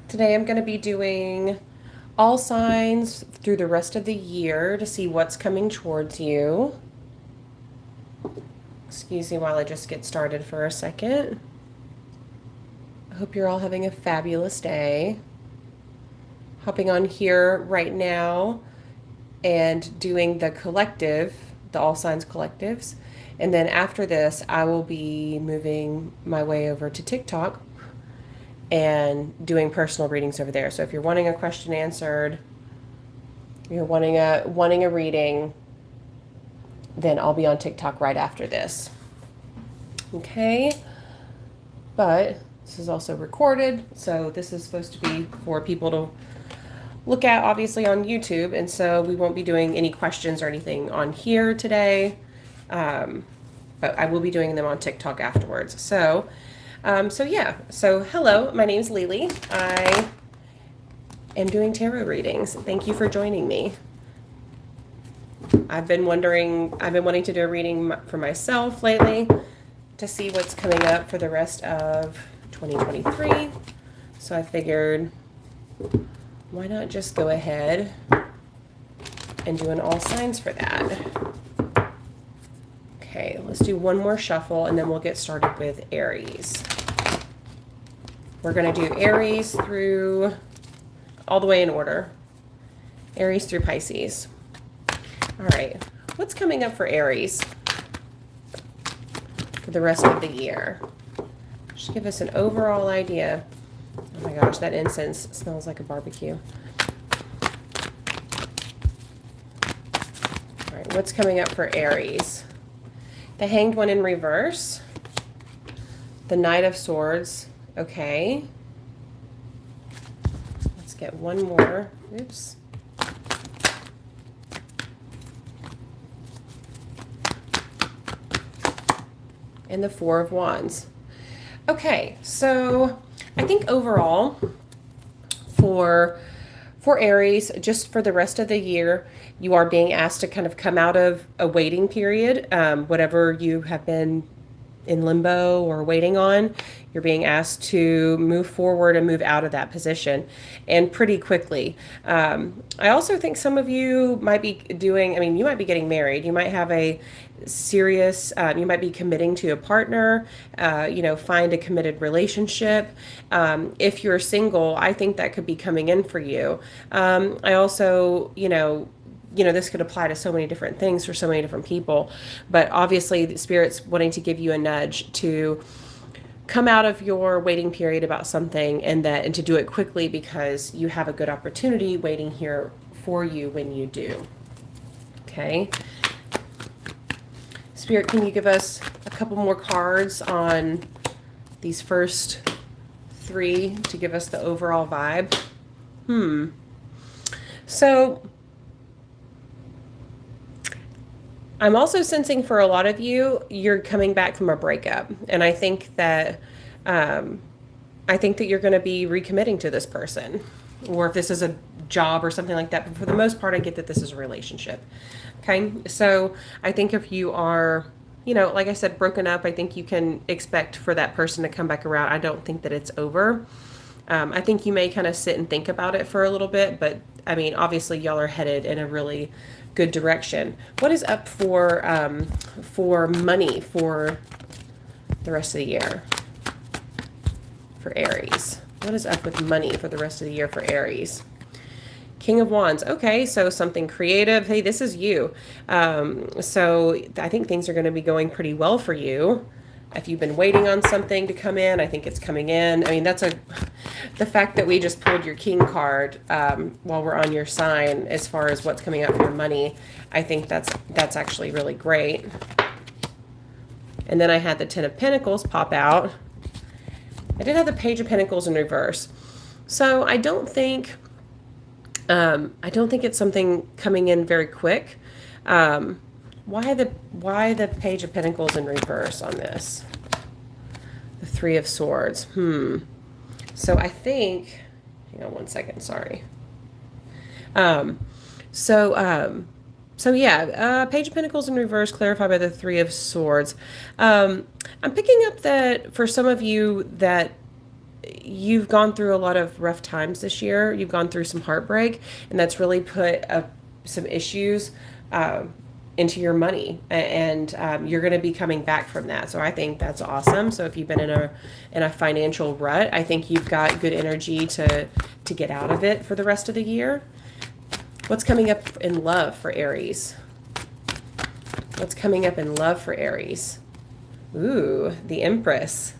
Today I'm going to be doing all signs through the rest of the year to see what's coming towards you. Excuse me while I just get started for a second. I hope you're all having a fabulous day. Hopping on here right now and doing the collective, the All Signs collectives. And then after this, I will be moving my way over to TikTok and doing personal readings over there. So if you're wanting a question answered, you're wanting a reading, then I'll be on TikTok right after this. Okay? But this is also recorded, so this is supposed to be for people to look at obviously on YouTube, and so we won't be doing any questions or anything on here today. But I will be doing them on TikTok afterwards. So yeah. So hello, my name's Lily. I am doing tarot readings. Thank you for joining me. I've been wanting to do a reading for myself lately to see what's coming up for the rest of 2023. So I figured, why not just go ahead and do an all signs for that? Okay, let's do one more shuffle and then we'll get started with Aries. We're going to do Aries through all the way in order. Aries through Pisces. All right, what's coming up for Aries for the rest of the year? Just give us an overall idea. Oh my gosh, that incense smells like a barbecue. All right, what's coming up for Aries? The Hanged One in reverse. The Knight of Swords. Okay. Let's get one more. Oops. And the Four of Wands. Okay, so I think overall for Aries, just for the rest of the year, you are being asked to kind of come out of a waiting period, whatever you have been in limbo or waiting on. You're being asked to move forward and move out of that position, and pretty quickly. I also think some of you might be you might be getting married. You might have a serious, you might be committing to a partner, find a committed relationship. If you're single, I think that could be coming in for you. I also, this could apply to so many different things for so many different people, but obviously the Spirit's wanting to give you a nudge to come out of your waiting period about something and to do it quickly because you have a good opportunity waiting here for you when you do. Okay. Spirit, can you give us a couple more cards on these first three to give us the overall vibe? So I'm also sensing for a lot of you, you're coming back from a breakup. And I think that you're going to be recommitting to this person, or if this is a job or something like that. But for the most part, I get that this is a relationship. Okay. So I think if you are, like I said, broken up, I think you can expect for that person to come back around. I don't think that it's over. I think you may kind of sit and think about it for a little bit, but I mean, obviously y'all are headed in a really good direction. What is up for money for the rest of the year for Aries? What is up with money for the rest of the year for Aries? King of Wands. Okay, so something creative. Hey, this is you. So I think things are going to be going pretty well for you. If you've been waiting on something to come in, I think it's coming in. I mean, the fact that we just pulled your King card while we're on your sign as far as what's coming out for your money, I think that's actually really great. And then I had the Ten of Pentacles pop out. I did have the Page of Pentacles in reverse. So I don't think it's something coming in very quick. Why the Page of Pentacles in reverse on this? The Three of Swords. So I think, hang on one second, sorry. So yeah, Page of Pentacles in reverse, clarified by the Three of Swords. I'm picking up that for some of you that you've gone through a lot of rough times this year. You've gone through some heartbreak, and that's really put some issues into your money, and you're going to be coming back from that. So I think that's awesome. So if you've been in a financial rut, I think you've got good energy to get out of it for the rest of the year. What's coming up in love for Aries? What's coming up in love for Aries? Ooh, the Empress.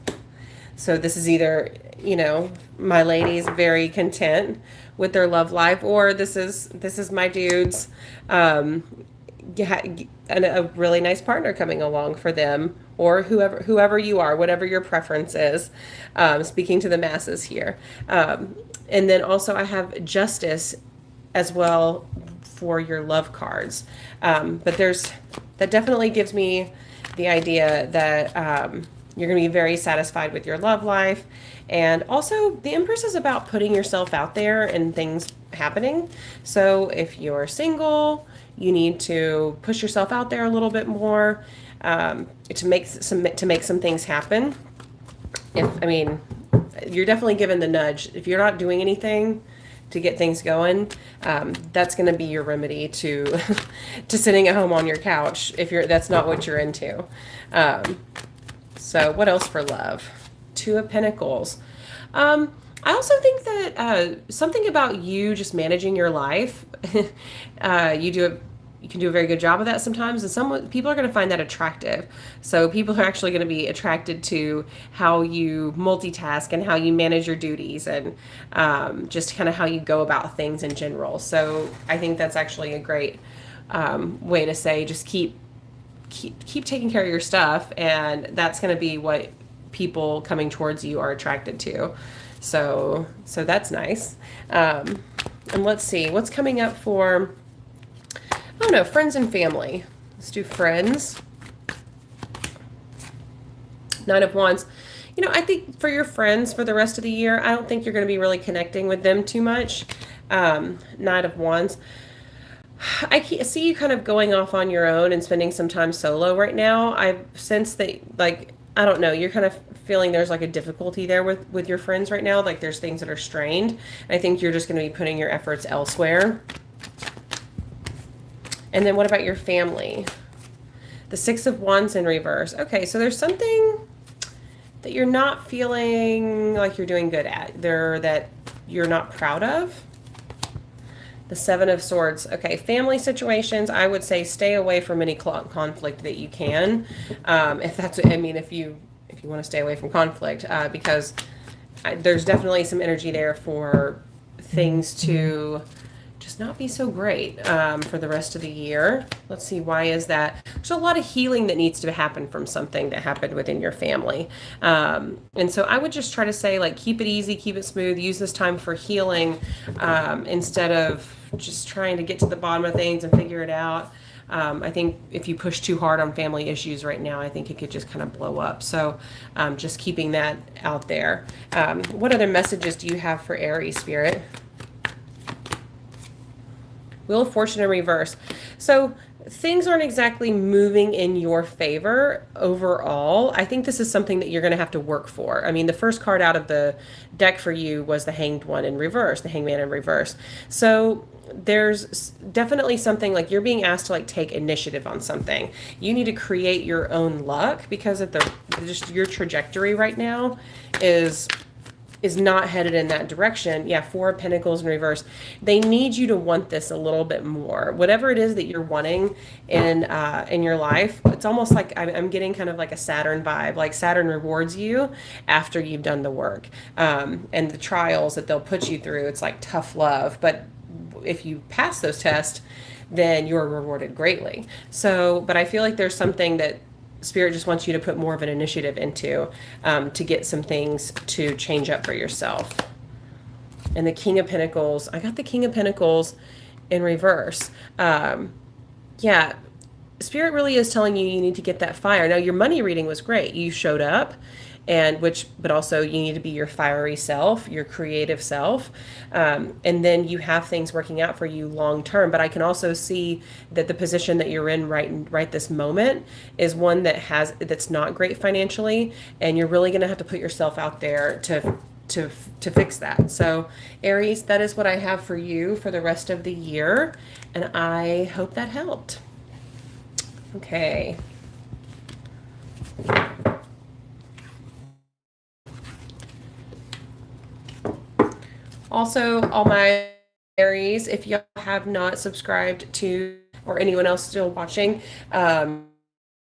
So this is either, my lady's very content with their love life, or this is my dude's a really nice partner coming along for them, or whoever you are, whatever your preference is. Speaking to the masses here. And then also I have Justice as well for your love cards. But that definitely gives me the idea that you're going to be very satisfied with your love life. And also, the Empress is about putting yourself out there and things happening. So if you're single, you need to push yourself out there a little bit more to make some things happen. You're definitely given the nudge. If you're not doing anything to get things going, that's going to be your remedy to to sitting at home on your couch if that's not what you're into. So what else for love? Two of Pentacles. I also think that something about you just managing your life, you can do a very good job of that sometimes, and some people are going to find that attractive. So people are actually going to be attracted to how you multitask and how you manage your duties, and just kind of how you go about things in general. So I think that's actually a great way to say just keep taking care of your stuff, and that's going to be what people coming towards you are attracted to. So that's nice. And let's see what's coming up for, I don't know, friends and family. Let's do friends. Nine of Wands. I think for your friends for the rest of the year, I don't think you're going to be really connecting with them too much. Nine of Wands. I see you kind of going off on your own and spending some time solo right now. I sense that, I don't know, you're kind of feeling there's like a difficulty there with your friends right now. Like there's things that are strained. I think you're just going to be putting your efforts elsewhere. And then what about your family? The Six of Wands in reverse. Okay, so there's something that you're not feeling like you're doing good at, that you're not proud of. The Seven of Swords. Okay, family situations, I would say stay away from any conflict that you can. If you want to stay away from conflict, because there's definitely some energy there for things to just not be so great for the rest of the year. Let's see, why is that? There's a lot of healing that needs to happen from something that happened within your family. And so I would just try to say, keep it easy, keep it smooth, use this time for healing instead of just trying to get to the bottom of things and figure it out. I think if you push too hard on family issues right now, I think it could just kind of blow up. So just keeping that out there. What other messages do you have for Aries, Spirit? Wheel of Fortune in reverse. So things aren't exactly moving in your favor overall. I think this is something that you're going to have to work for. The first card out of the deck for you was the Hanged One in reverse, the Hangman in reverse. So there's definitely something like you're being asked to take initiative on something. You need to create your own luck, because just your trajectory right now is not headed in that direction. Yeah, Four of Pentacles in reverse. They need you to want this a little bit more. Whatever it is that you're wanting in your life, it's almost like I'm getting kind of like a Saturn vibe. Like Saturn rewards you after you've done the work. And the trials that they'll put you through, it's like tough love. But if you pass those tests, then you're rewarded greatly. So, but I feel like there's something that Spirit just wants you to put more of an initiative into to get some things to change up for yourself. And the King of Pentacles, I got the King of Pentacles in reverse. Yeah, Spirit really is telling you need to get that fire. Now, your money reading was great. You showed up, but also you need to be your fiery self, your creative self. And then you have things working out for you long term. But I can also see that the position that you're in right this moment is one that's not great financially, and you're really going to have to put yourself out there to to fix that. So Aries, that is what I have for you for the rest of the year, and I hope that helped. Okay. Also, all my Aries, if you have not subscribed to, or anyone else still watching, if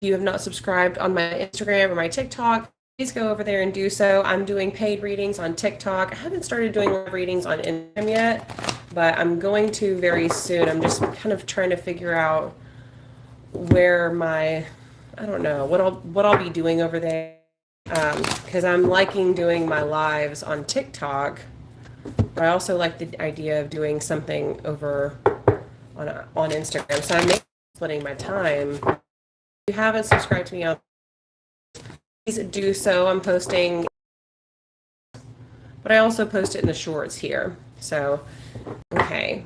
you have not subscribed on my Instagram or my TikTok, please go over there and do so. I'm doing paid readings on TikTok. I haven't started doing live readings on Instagram yet, but I'm going to very soon. I'm just kind of trying to figure out where my, I don't know, what I'll be doing over there. Because I'm liking doing my lives on TikTok. But I also like the idea of doing something over on Instagram. So I'm splitting my time. If you haven't subscribed to me on, please do so. I'm posting, but I also post it in the shorts here. So, okay.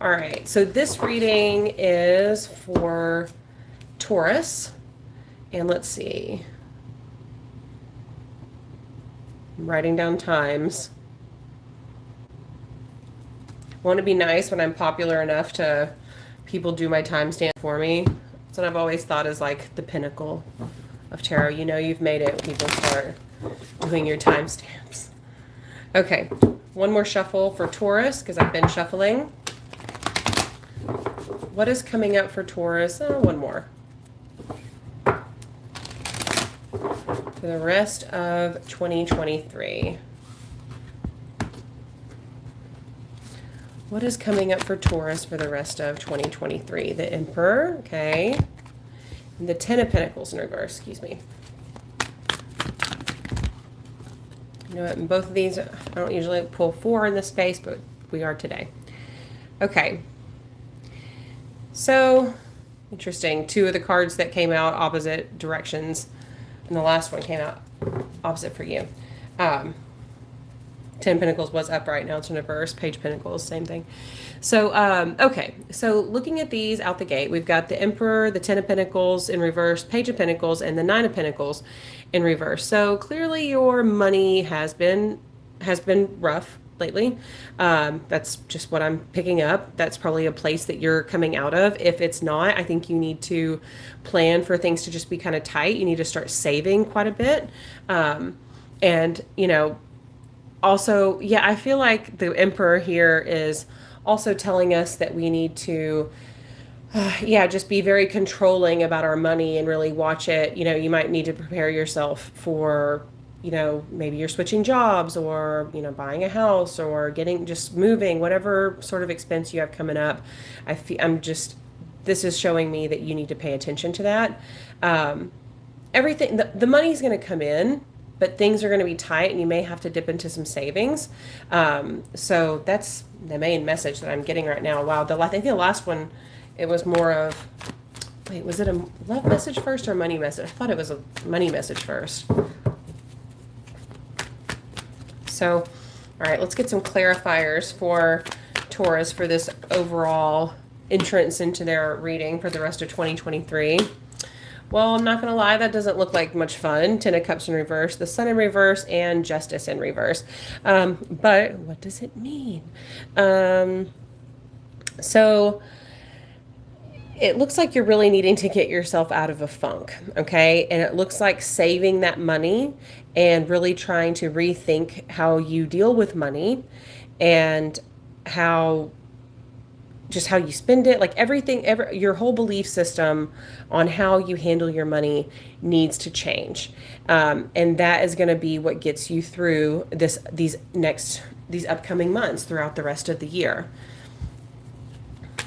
All right. So this reading is for Taurus. And let's see. I'm writing down times. Won't it be nice when I'm popular enough to people do my timestamp for me? That's what I've always thought is like the pinnacle of tarot. You know you've made it when people start doing your timestamps. Okay, one more shuffle for Taurus because I've been shuffling. What is coming up for Taurus? Oh, one more. For the rest of 2023. What is coming up for Taurus for the rest of 2023? The Emperor, okay. And the Ten of Pentacles in reverse, excuse me. You know what, in both of these, I don't usually pull 4 in this space, but we are today. Okay. So, interesting. 2 of the cards that came out opposite directions, and the last one came out opposite for you. 10 Pentacles was upright, now it's in reverse. Page Pentacles, same thing. So, okay. So looking at these out the gate, we've got the Emperor, the 10 of Pentacles in reverse, Page of Pentacles, and the 9 of Pentacles in reverse. So clearly your money has been rough lately. That's just what I'm picking up. That's probably a place that you're coming out of. If it's not, I think you need to plan for things to just be kind of tight. You need to start saving quite a bit. And, you know, also, yeah, I feel like the Emperor here is also telling us that we need to, just be very controlling about our money and really watch it. You know, you might need to prepare yourself for, you know, maybe you're switching jobs or, you know, buying a house or just moving, whatever sort of expense you have coming up. This is showing me that you need to pay attention to that. Everything, the money's going to come in, but things are going to be tight and you may have to dip into some savings. So that's the main message that I'm getting right now. Wow, I think the last one, it was more of, wait, was it a love message first or a money message? I thought it was a money message first. So, all right, let's get some clarifiers for Taurus for this overall entrance into their reading for the rest of 2023. Well, I'm not going to lie, that doesn't look like much fun. 10 of Cups in reverse, the Sun in reverse, and Justice in reverse. But what does it mean? So it looks like you're really needing to get yourself out of a funk, okay? And it looks like saving that money and really trying to rethink how you deal with money and how you spend it, like your whole belief system on how you handle your money needs to change. And that is going to be what gets you through these upcoming months throughout the rest of the year.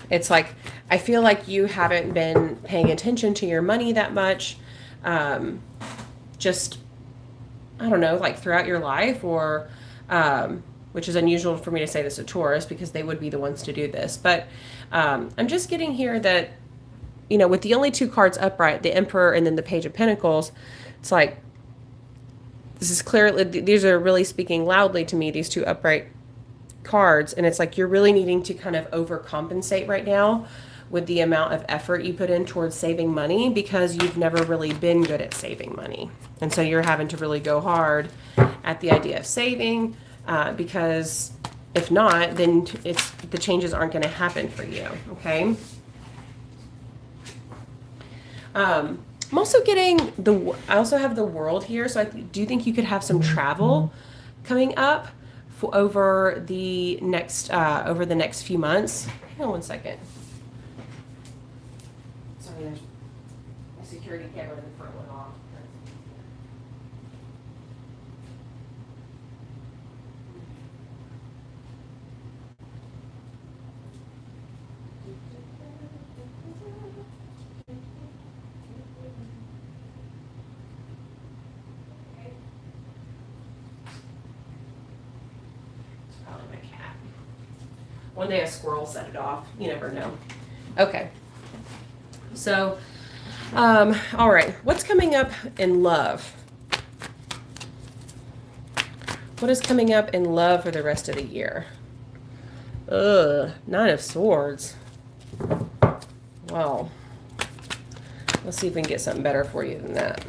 It's like, I feel like you haven't been paying attention to your money that much. Just, I don't know, like throughout your life or, which is unusual for me to say this to Taurus because they would be the ones to do this. But I'm just getting here that, you know, with the only 2 cards upright, the Emperor and then the Page of Pentacles, it's like, this is clearly, these are really speaking loudly to me, these 2 upright cards. And it's like, you're really needing to kind of overcompensate right now with the amount of effort you put in towards saving money, because you've never really been good at saving money. And so you're having to really go hard at the idea of saving, because if not, then the changes aren't going to happen for you. Okay. I'm also getting I also have the World here. So I do think you could have some travel coming up over the next few months. Hang on one second. Sorry, there's my security camera in the front went off. One day a squirrel set it off. You never know. Okay. So, all right. What's coming up in love? What is coming up in love for the rest of the year? Nine of Swords. Wow. Let's see if we can get something better for you than that.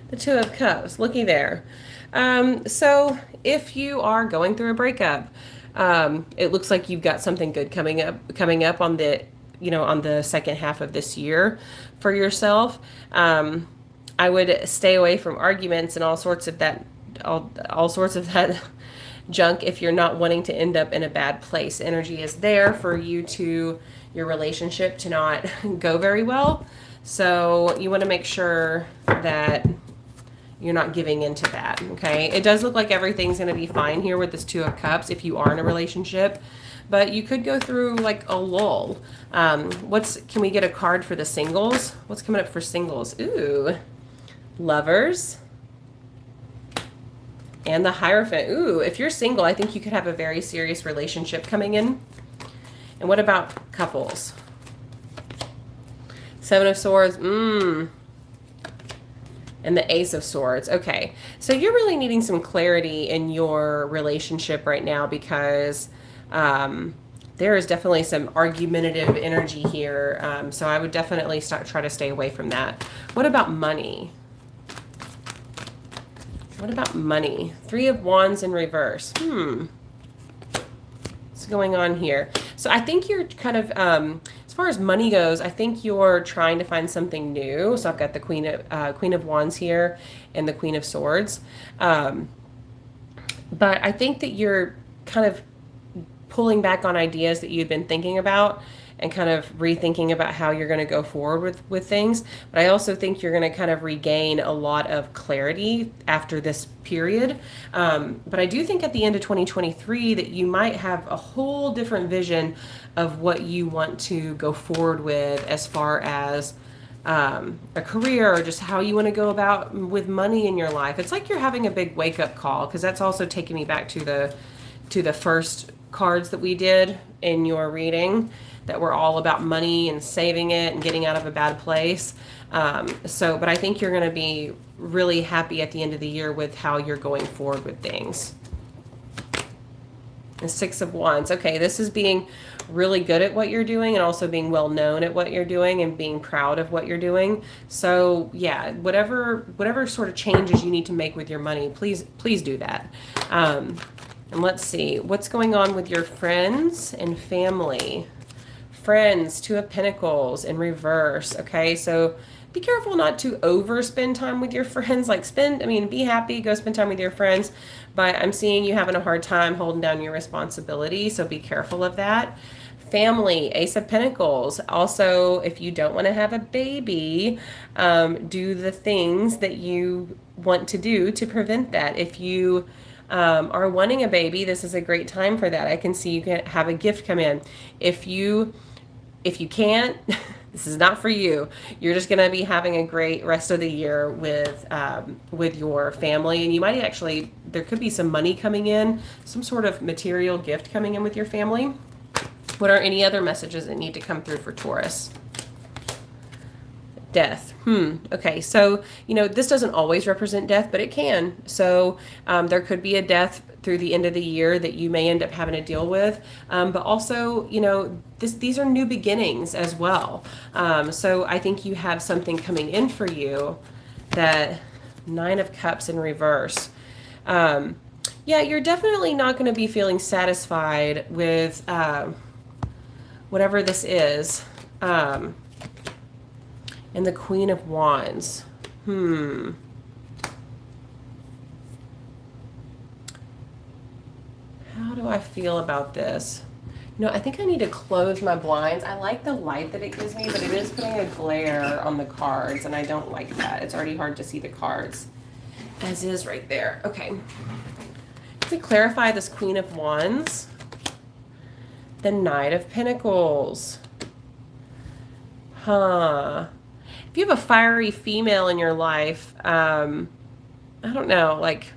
The Two of Cups. Looky there. So if you are going through a breakup, it looks like you've got something good coming up on the second half of this year for yourself. I would stay away from arguments and all sorts of that junk if you're not wanting to end up in a bad place. Energy is there for your relationship to not go very well. So you want to make sure that you're not giving into that, okay? It does look like everything's going to be fine here with this Two of Cups if you are in a relationship, but you could go through like a lull. Can we get a card for the singles? What's coming up for singles? Ooh, Lovers and the Hierophant. Ooh, if you're single, I think you could have a very serious relationship coming in. And what about couples? Seven of Swords. And the Ace of Swords. Okay, so you're really needing some clarity in your relationship right now, because there is definitely some argumentative energy here. So I would definitely try to stay away from that. What about money? What about money? Three of Wands in reverse. What's going on here? So I think you're kind of, as far as money goes, I think you're trying to find something new. So I've got the Queen of Wands here and the Queen of Swords. But I think that you're kind of pulling back on ideas that you've been thinking about and kind of rethinking about how you're going to go forward with things. But I also think you're going to kind of regain a lot of clarity after this period. But I do think at the end of 2023 that you might have a whole different vision of what you want to go forward with as far as a career, or just how you want to go about with money in your life. It's like you're having a big wake-up call, because that's also taking me back to the first cards that we did in your reading that were all about money and saving it and getting out of a bad place. But I think you're going to be really happy at the end of the year with how you're going forward with things. The Six of Wands. Okay, this is being really good at what you're doing and also being well known at what you're doing and being proud of what you're doing. So yeah, whatever sort of changes you need to make with your money, please do that. And let's see what's going on with your friends and family. Friends, Two of Pentacles in reverse. Okay, so be careful not to overspend time with your friends. Be happy, go spend time with your friends. But I'm seeing you having a hard time holding down your responsibility, so be careful of that. Family, Ace of Pentacles. Also, if you don't want to have a baby, do the things that you want to do to prevent that. If you are wanting a baby, this is a great time for that. I can see you can have a gift come in. If you can't, this is not for you. You're just going to be having a great rest of the year with your family. And you might actually, there could be some money coming in, some sort of material gift coming in with your family. What are any other messages that need to come through for Taurus? Death. Okay. So, this doesn't always represent death, but it can. So, there could be a death through the end of the year that you may end up having to deal with. But also, these are new beginnings as well. So I think you have something coming in for you. That Nine of Cups in reverse. Yeah, you're definitely not going to be feeling satisfied with whatever this is. And the Queen of Wands. How do I feel about this? I think I need to close my blinds. I like the light that it gives me, but it is putting a glare on the cards, and I don't like that. It's already hard to see the cards, as is right there. Okay. To clarify this Queen of Wands, the Knight of Pentacles. If you have a fiery female in your life, I don't know, like,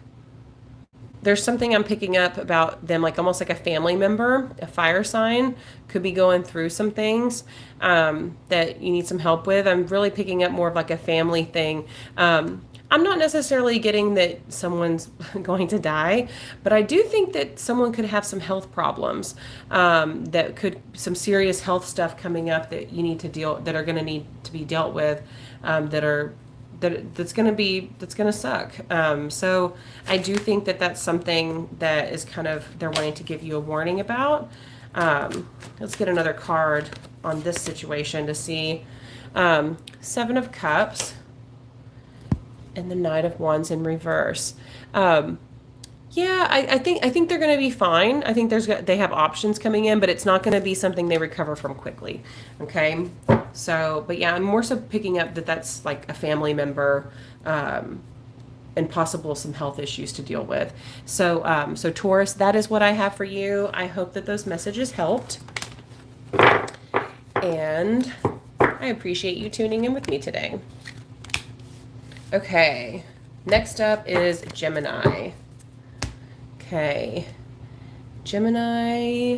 there's something I'm picking up about them, like almost like a family member, a fire sign, could be going through some things that you need some help with. I'm really picking up more of like a family thing. I'm not necessarily getting that someone's going to die, but I do think that someone could have some health problems, some serious health stuff coming up that you need to that are going to need to be dealt with, that's going to suck. So I do think that that's something that is they're wanting to give you a warning about. Let's get another card on this situation to see. Seven of Cups. And the Knight of Wands in reverse. Yeah, I think they're going to be fine. I think they have options coming in, but it's not going to be something they recover from quickly. Okay, so but yeah, I'm more so picking up that that's like a family member, and possible some health issues to deal with. So so Taurus, that is what I have for you. I hope that those messages helped, and I appreciate you tuning in with me today. Okay, next up is Gemini. Okay, Gemini,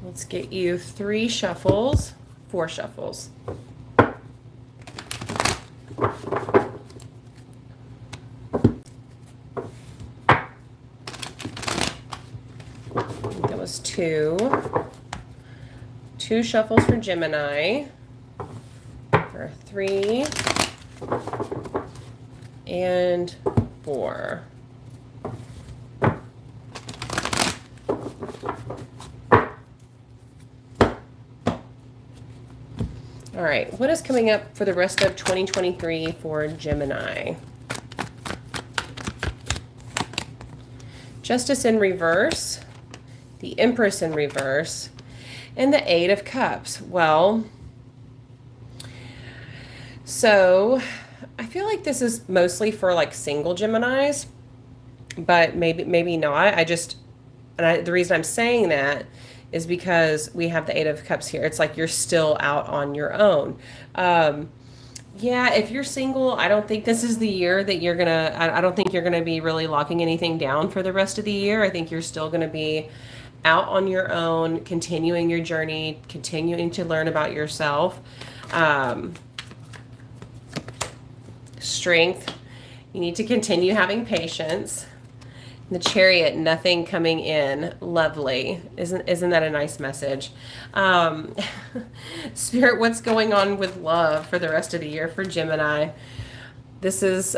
let's get you 4 shuffles. That was 2. 2 shuffles for Gemini. 3 and 4. All right, what is coming up for the rest of 2023 for Gemini? Justice in reverse, the Empress in reverse, and the 8 of Cups. Well, so I feel like this is mostly for like single Geminis, but maybe not. The reason I'm saying that is because we have the 8 of Cups here. It's like you're still out on your own. Yeah, if you're single, I don't think this is the year that I don't think you're gonna be really locking anything down for the rest of the year. I think you're still gonna be out on your own, continuing your journey, continuing to learn about yourself. Strength, you need to continue having patience. The Chariot, nothing coming in. Lovely. Isn't that a nice message? Spirit, what's going on with love for the rest of the year for Gemini? This is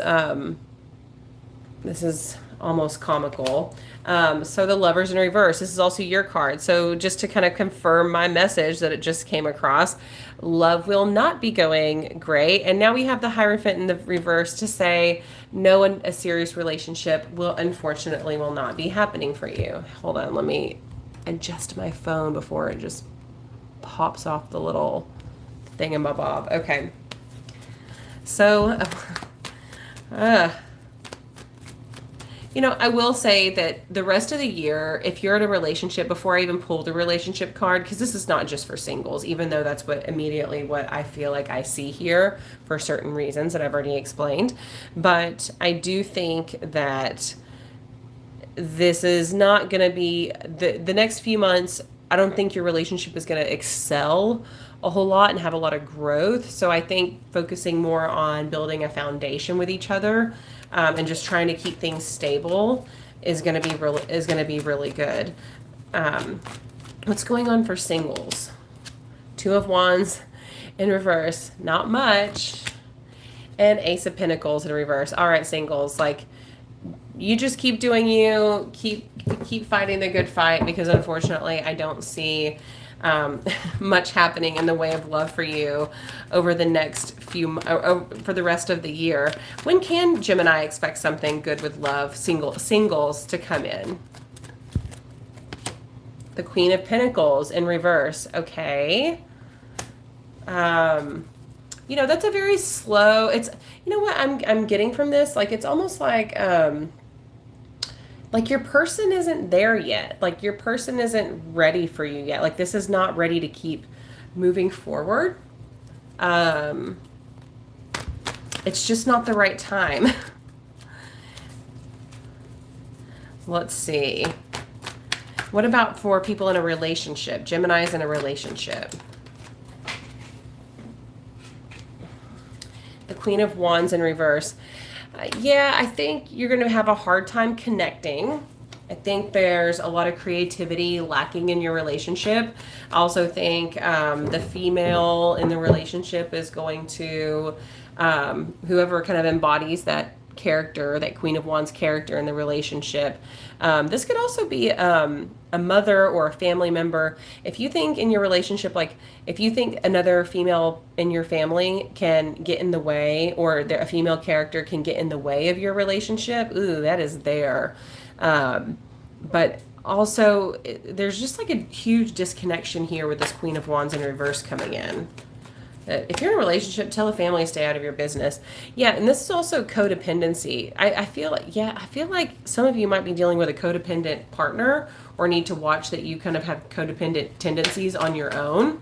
almost comical. So the Lovers in reverse. This is also your card. So just to kind of confirm my message that it just came across, love will not be going great. And now we have the Hierophant in the reverse to say no, a serious relationship will not be happening for you. Hold on, let me adjust my phone before it just pops off the little thingamabob. Okay. So, I will say that the rest of the year, if you're in a relationship, before I even pull the relationship card, because this is not just for singles, even though that's what I feel like I see here for certain reasons that I've already explained. But I do think that this is not going to be the next few months. I don't think your relationship is going to excel a whole lot and have a lot of growth. So I think focusing more on building a foundation with each other, and just trying to keep things stable is going to be really good. What's going on for singles? Two of Wands in reverse, not much, and Ace of Pentacles in reverse. All right, singles, like, you just keep doing you, keep fighting the good fight, because unfortunately I don't see much happening in the way of love for you over the next for the rest of the year. When can Gemini expect something good with love, singles to come in? The Queen of Pentacles in reverse. Okay. You know, that's a very slow, it's, you know what I'm getting from this? Like, it's almost like your person isn't there yet. Like, your person isn't ready for you yet. Like, this is not ready to keep moving forward. It's just not the right time. Let's see. What about for people in a relationship? Gemini's in a relationship. The Queen of Wands in reverse. Yeah, I think you're going to have a hard time connecting. I think there's a lot of creativity lacking in your relationship. I also think the female in the relationship is going to, whoever kind of embodies that character, that Queen of Wands character in the relationship. This could also be a mother or a family member. If you think in your relationship, like, if you think another female in your family can get in the way, or a female character can get in the way of your relationship, ooh, that is there. But also, there's just like a huge disconnection here with this Queen of Wands in reverse coming in. If you're in a relationship, tell the family to stay out of your business. Yeah, and this is also codependency. I feel like some of you might be dealing with a codependent partner, or need to watch that you kind of have codependent tendencies on your own.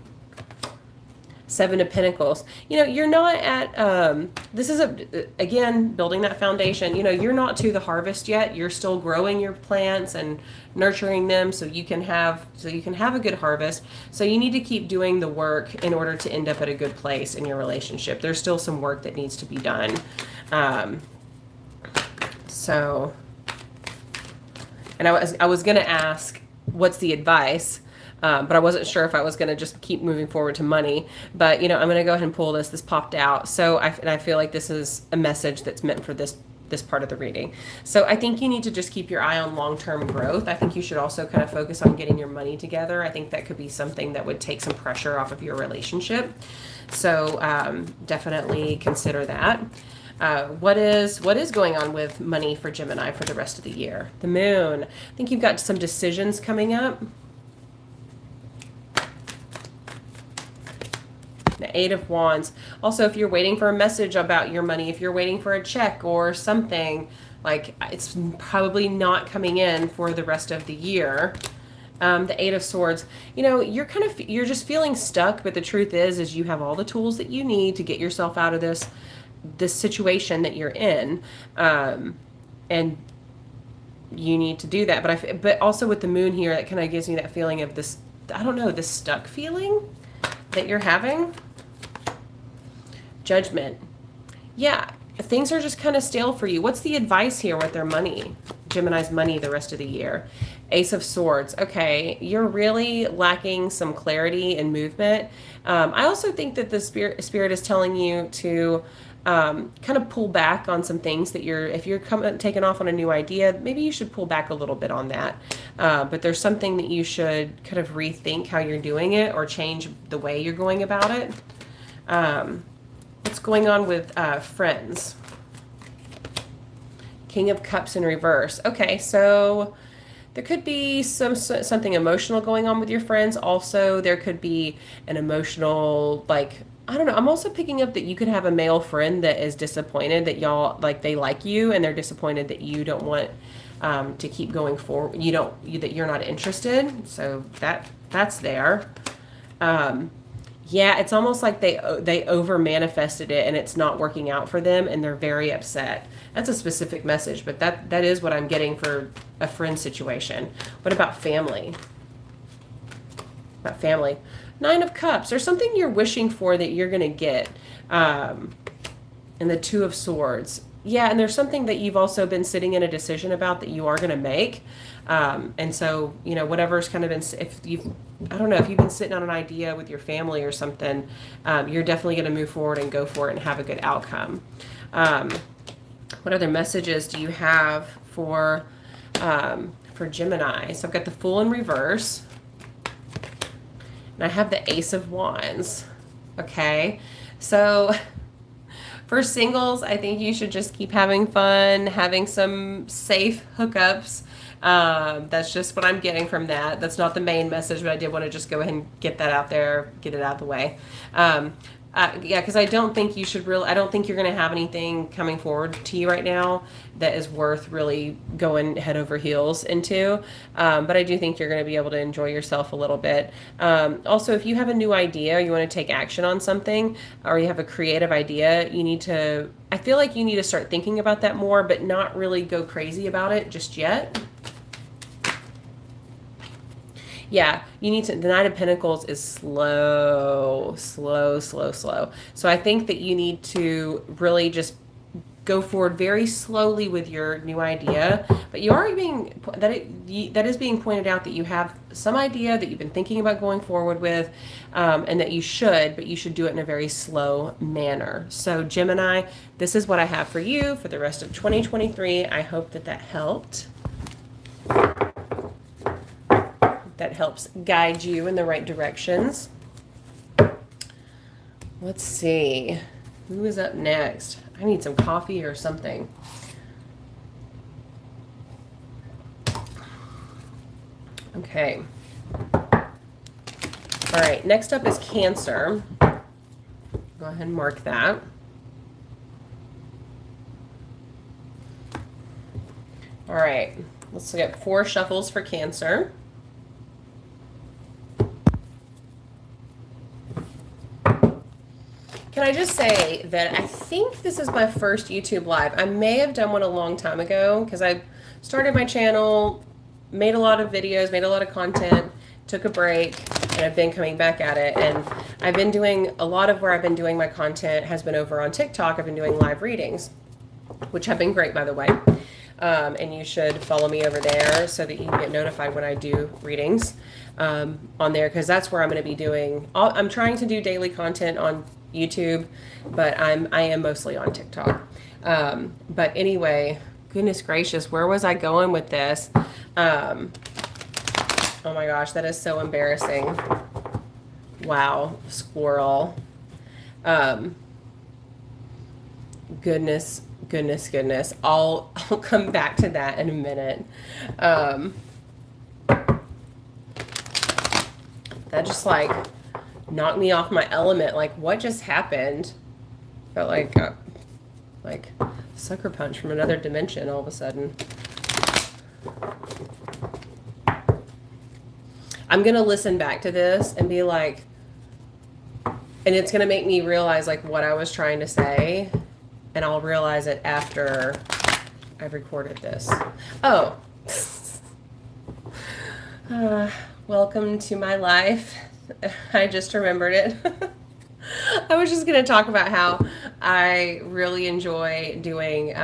Seven of Pentacles. You know, you're not at, this is, again, building that foundation. You know, you're not to the harvest yet. You're still growing your plants and nurturing them so you can have a good harvest. So you need to keep doing the work in order to end up at a good place in your relationship. There's still some work that needs to be done. And I was going to ask, what's the advice? But I wasn't sure if I was going to just keep moving forward to money. But, you know, I'm going to go ahead and pull this. This popped out. So I feel like this is a message that's meant for this part of the reading. So I think you need to just keep your eye on long-term growth. I think you should also kind of focus on getting your money together. I think that could be something that would take some pressure off of your relationship. So definitely consider that. What is going on with money for Gemini for the rest of the year? The Moon. I think you've got some decisions coming up. The Eight of Wands. Also, if you're waiting for a message about your money, if you're waiting for a check or something, like, it's probably not coming in for the rest of the year. The Eight of Swords. You know, you're just feeling stuck, but the truth is you have all the tools that you need to get yourself out of this situation that you're in, and you need to do that. But also with the Moon here, that kind of gives me that feeling of this, I don't know, this stuck feeling that you're having. Judgment. Yeah, things are just kind of stale for you. What's the advice here with their money? Gemini's money the rest of the year. Ace of Swords. Okay, you're really lacking some clarity and movement. I also think that the spirit is telling you to kind of pull back on some things that if you're taking off on a new idea, maybe you should pull back a little bit on that. But there's something that you should kind of rethink how you're doing it, or change the way you're going about it. What's going on with friends? King of Cups in reverse. Okay, so there could be something emotional going on with your friends. Also, there could be an emotional, like, I don't know. I'm also picking up that you could have a male friend that is disappointed that y'all, like, they like you and they're disappointed that you don't want to keep going forward. That you're not interested. So that's there. Yeah, it's almost like they over manifested it and it's not working out for them and they're very upset. That's a specific message, but that is what I'm getting for a friend situation. What about family? Nine of Cups. There's something you're wishing for that you're going to get. And the Two of Swords. Yeah, and there's something that you've also been sitting in a decision about that you are going to make. And so, you know, whatever's kind of been, if you've, I don't know, if you've been sitting on an idea with your family or something, you're definitely going to move forward and go for it and have a good outcome. What other messages do you have for Gemini? So I've got the Fool in reverse. And I have the Ace of Wands. Okay. So for singles, I think you should just keep having fun, having some safe hookups. That's just what I'm getting from that. That's not the main message, but I did want to just go ahead and get that out there, get it out of the way. Yeah, because I don't think you should I don't think you're going to have anything coming forward to you right now that is worth really going head over heels into. But I do think you're going to be able to enjoy yourself a little bit. Also, if you have a new idea, you want to take action on something, or you have a creative idea, I feel like you need to start thinking about that more, but not really go crazy about it just yet. Yeah, you need to, the Knight of Pentacles is slow. So I think that you need to really just go forward very slowly with your new idea. But you are being, that is being pointed out that you have some idea that you've been thinking about going forward with, and that you should, but you should do it in a very slow manner. So Gemini, this is what I have for you for the rest of 2023. I hope that helped. That helps guide you in the right directions. Let's see. Who is up next? I need some coffee or something. Okay. All right. Next up is Cancer. Go ahead and mark that. All right. Let's look at 4 shuffles for Cancer. Can I just say that I think this is my first YouTube live. I may have done one a long time ago because I started my channel, made a lot of videos, made a lot of content, took a break, and I've been coming back at it. And I've been doing, a lot of where I've been doing my content has been over on TikTok. I've been doing live readings, which have been great, by the way. And you should follow me over there so that you can get notified when I do readings on there, because that's where I'm going to be doing, I'm trying to do daily content on YouTube, but I am mostly on TikTok. But anyway, goodness gracious, where was I going with this? Oh my gosh, that is so embarrassing. Wow, squirrel. Goodness. I'll come back to that in a minute. That just like knocked me off my element. Like, what just happened? Felt like sucker punch from another dimension all of a sudden. I'm gonna listen back to this and be like, and it's gonna make me realize like what I was trying to say, and I'll realize it after I've recorded this. Oh. Welcome to my life. I just remembered it. I was just going to talk about how I really enjoy doing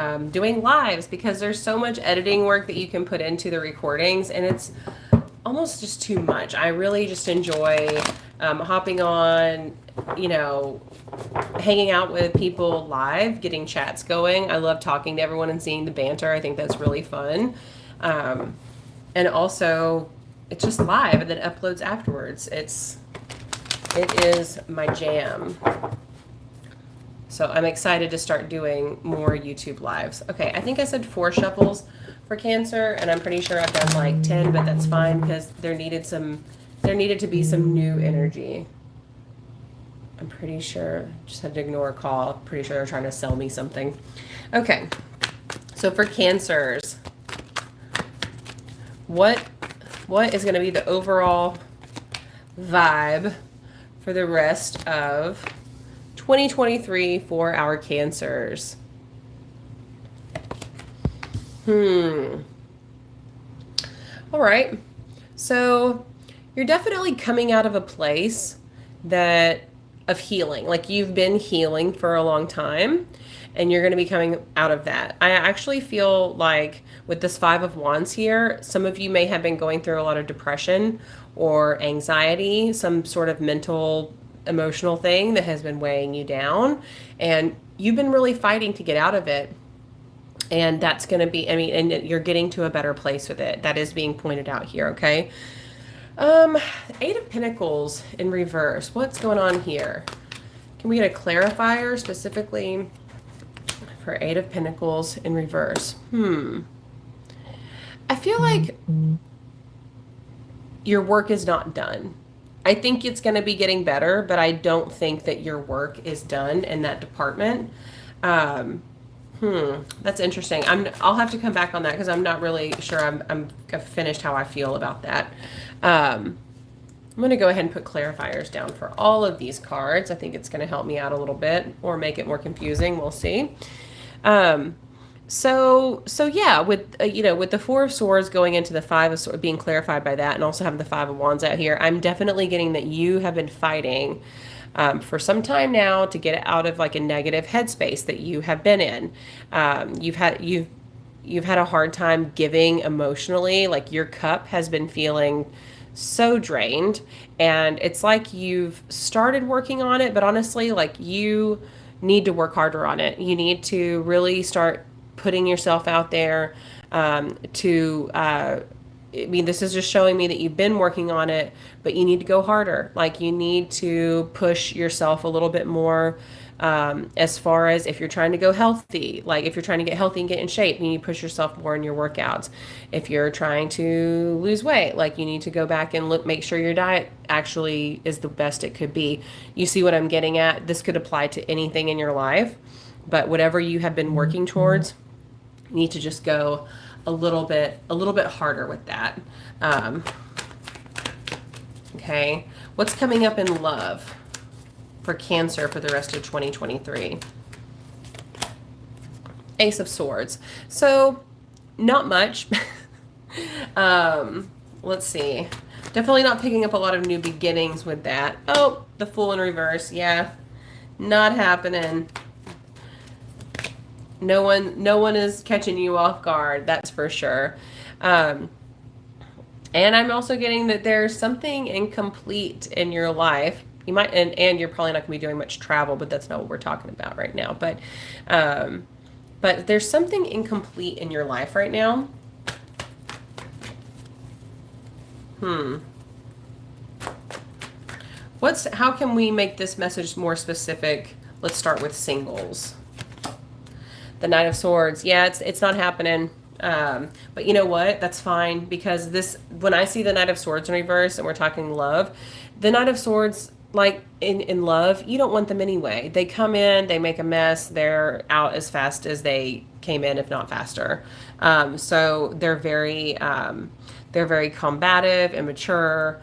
lives, because there's so much editing work that you can put into the recordings, and it's almost just too much. I really just enjoy hopping on, you know, hanging out with people live, getting chats going. I love talking to everyone and seeing the banter. I think that's really fun. And also, it's just live and then uploads afterwards. It is my jam. So I'm excited to start doing more YouTube lives. Okay, I think I said 4 shuffles for Cancer, and I'm pretty sure I've done like 10, but that's fine because there needed to be some new energy. I'm pretty sure, just had to ignore a call. Pretty sure they're trying to sell me something. Okay, so for Cancers, what is going to be the overall vibe for the rest of 2023 for our Cancers? All right. So you're definitely coming out of a place that of healing. Like you've been healing for a long time and you're going to be coming out of that. I actually feel like with this 5 of Wands here, some of you may have been going through a lot of depression or anxiety, some sort of mental, emotional thing that has been weighing you down. And you've been really fighting to get out of it. And that's going to be, I mean, and you're getting to a better place with it. That is being pointed out here, okay? 8 of Pentacles in reverse. What's going on here? Can we get a clarifier specifically for 8 of Pentacles in reverse? I feel like your work is not done. I think it's going to be getting better, but I don't think that your work is done in that department. That's interesting. I'll have to come back on that because I'm not really sure I've finished how I feel about that. I'm going to go ahead and put clarifiers down for all of these cards. I think it's going to help me out a little bit or make it more confusing. We'll see. So yeah, with with the 4 of Swords going into the 5 of Swords, being clarified by that, and also having the 5 of Wands out here, I'm definitely getting that you have been fighting for some time now to get out of like a negative headspace that you have been in. You've had a hard time giving emotionally. Like your cup has been feeling so drained, and it's like you've started working on it, but honestly, like you need to work harder on it. You need to really start putting yourself out there I mean, this is just showing me that you've been working on it, but you need to go harder. Like you need to push yourself a little bit more as far as if you're trying to go healthy, like if you're trying to get healthy and get in shape, you need to push yourself more in your workouts. If you're trying to lose weight, like you need to go back and make sure your diet actually is the best it could be. You see what I'm getting at? This could apply to anything in your life, but whatever you have been working towards, you need to just go a little bit harder with that. Okay. What's coming up in love for Cancer for the rest of 2023? Ace of Swords. So not much. Let's see. Definitely not picking up a lot of new beginnings with that. Oh, the Fool in reverse. Yeah. Not happening. No one is catching you off guard, that's for sure. And I'm also getting that there's something incomplete in your life. You might, and you're probably not gonna be doing much travel, but that's not what we're talking about right now. But there's something incomplete in your life right now. How can we make this message more specific? Let's start with singles. The Knight of Swords. Yeah, it's not happening. But you know what? That's fine, because when I see the Knight of Swords in reverse and we're talking love, the Knight of Swords, like in love, you don't want them anyway. They come in, they make a mess, they're out as fast as they came in, if not faster. So they're very combative, immature.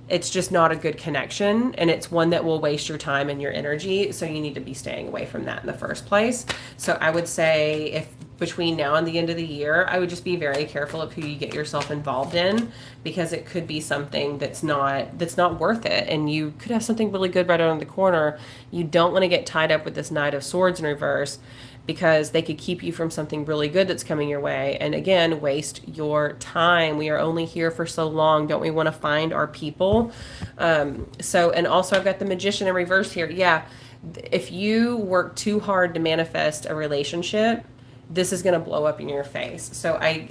It's just not a good connection, and it's one that will waste your time and your energy, so you need to be staying away from that in the first place. So I would say if between now and the end of the year, I would just be very careful of who you get yourself involved in, because it could be something that's not worth it, and you could have something really good right around the corner. You don't want to get tied up with this Knight of Swords in reverse, because they could keep you from something really good that's coming your way, and again, waste your time. We are only here for so long. Don't we want to find our people? And also I've got the Magician in reverse here. Yeah, if you work too hard to manifest a relationship, this is going to blow up in your face. So I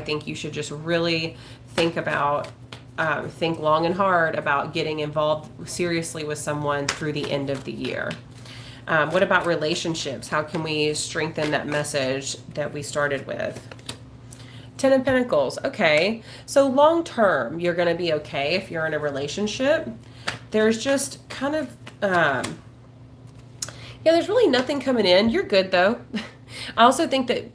think you should just really think long and hard about getting involved seriously with someone through the end of the year. What about relationships? How can we strengthen that message that we started with? 10 of Pentacles. Okay. So long term, you're going to be okay if you're in a relationship. There's just kind of, there's really nothing coming in. You're good though. I also think that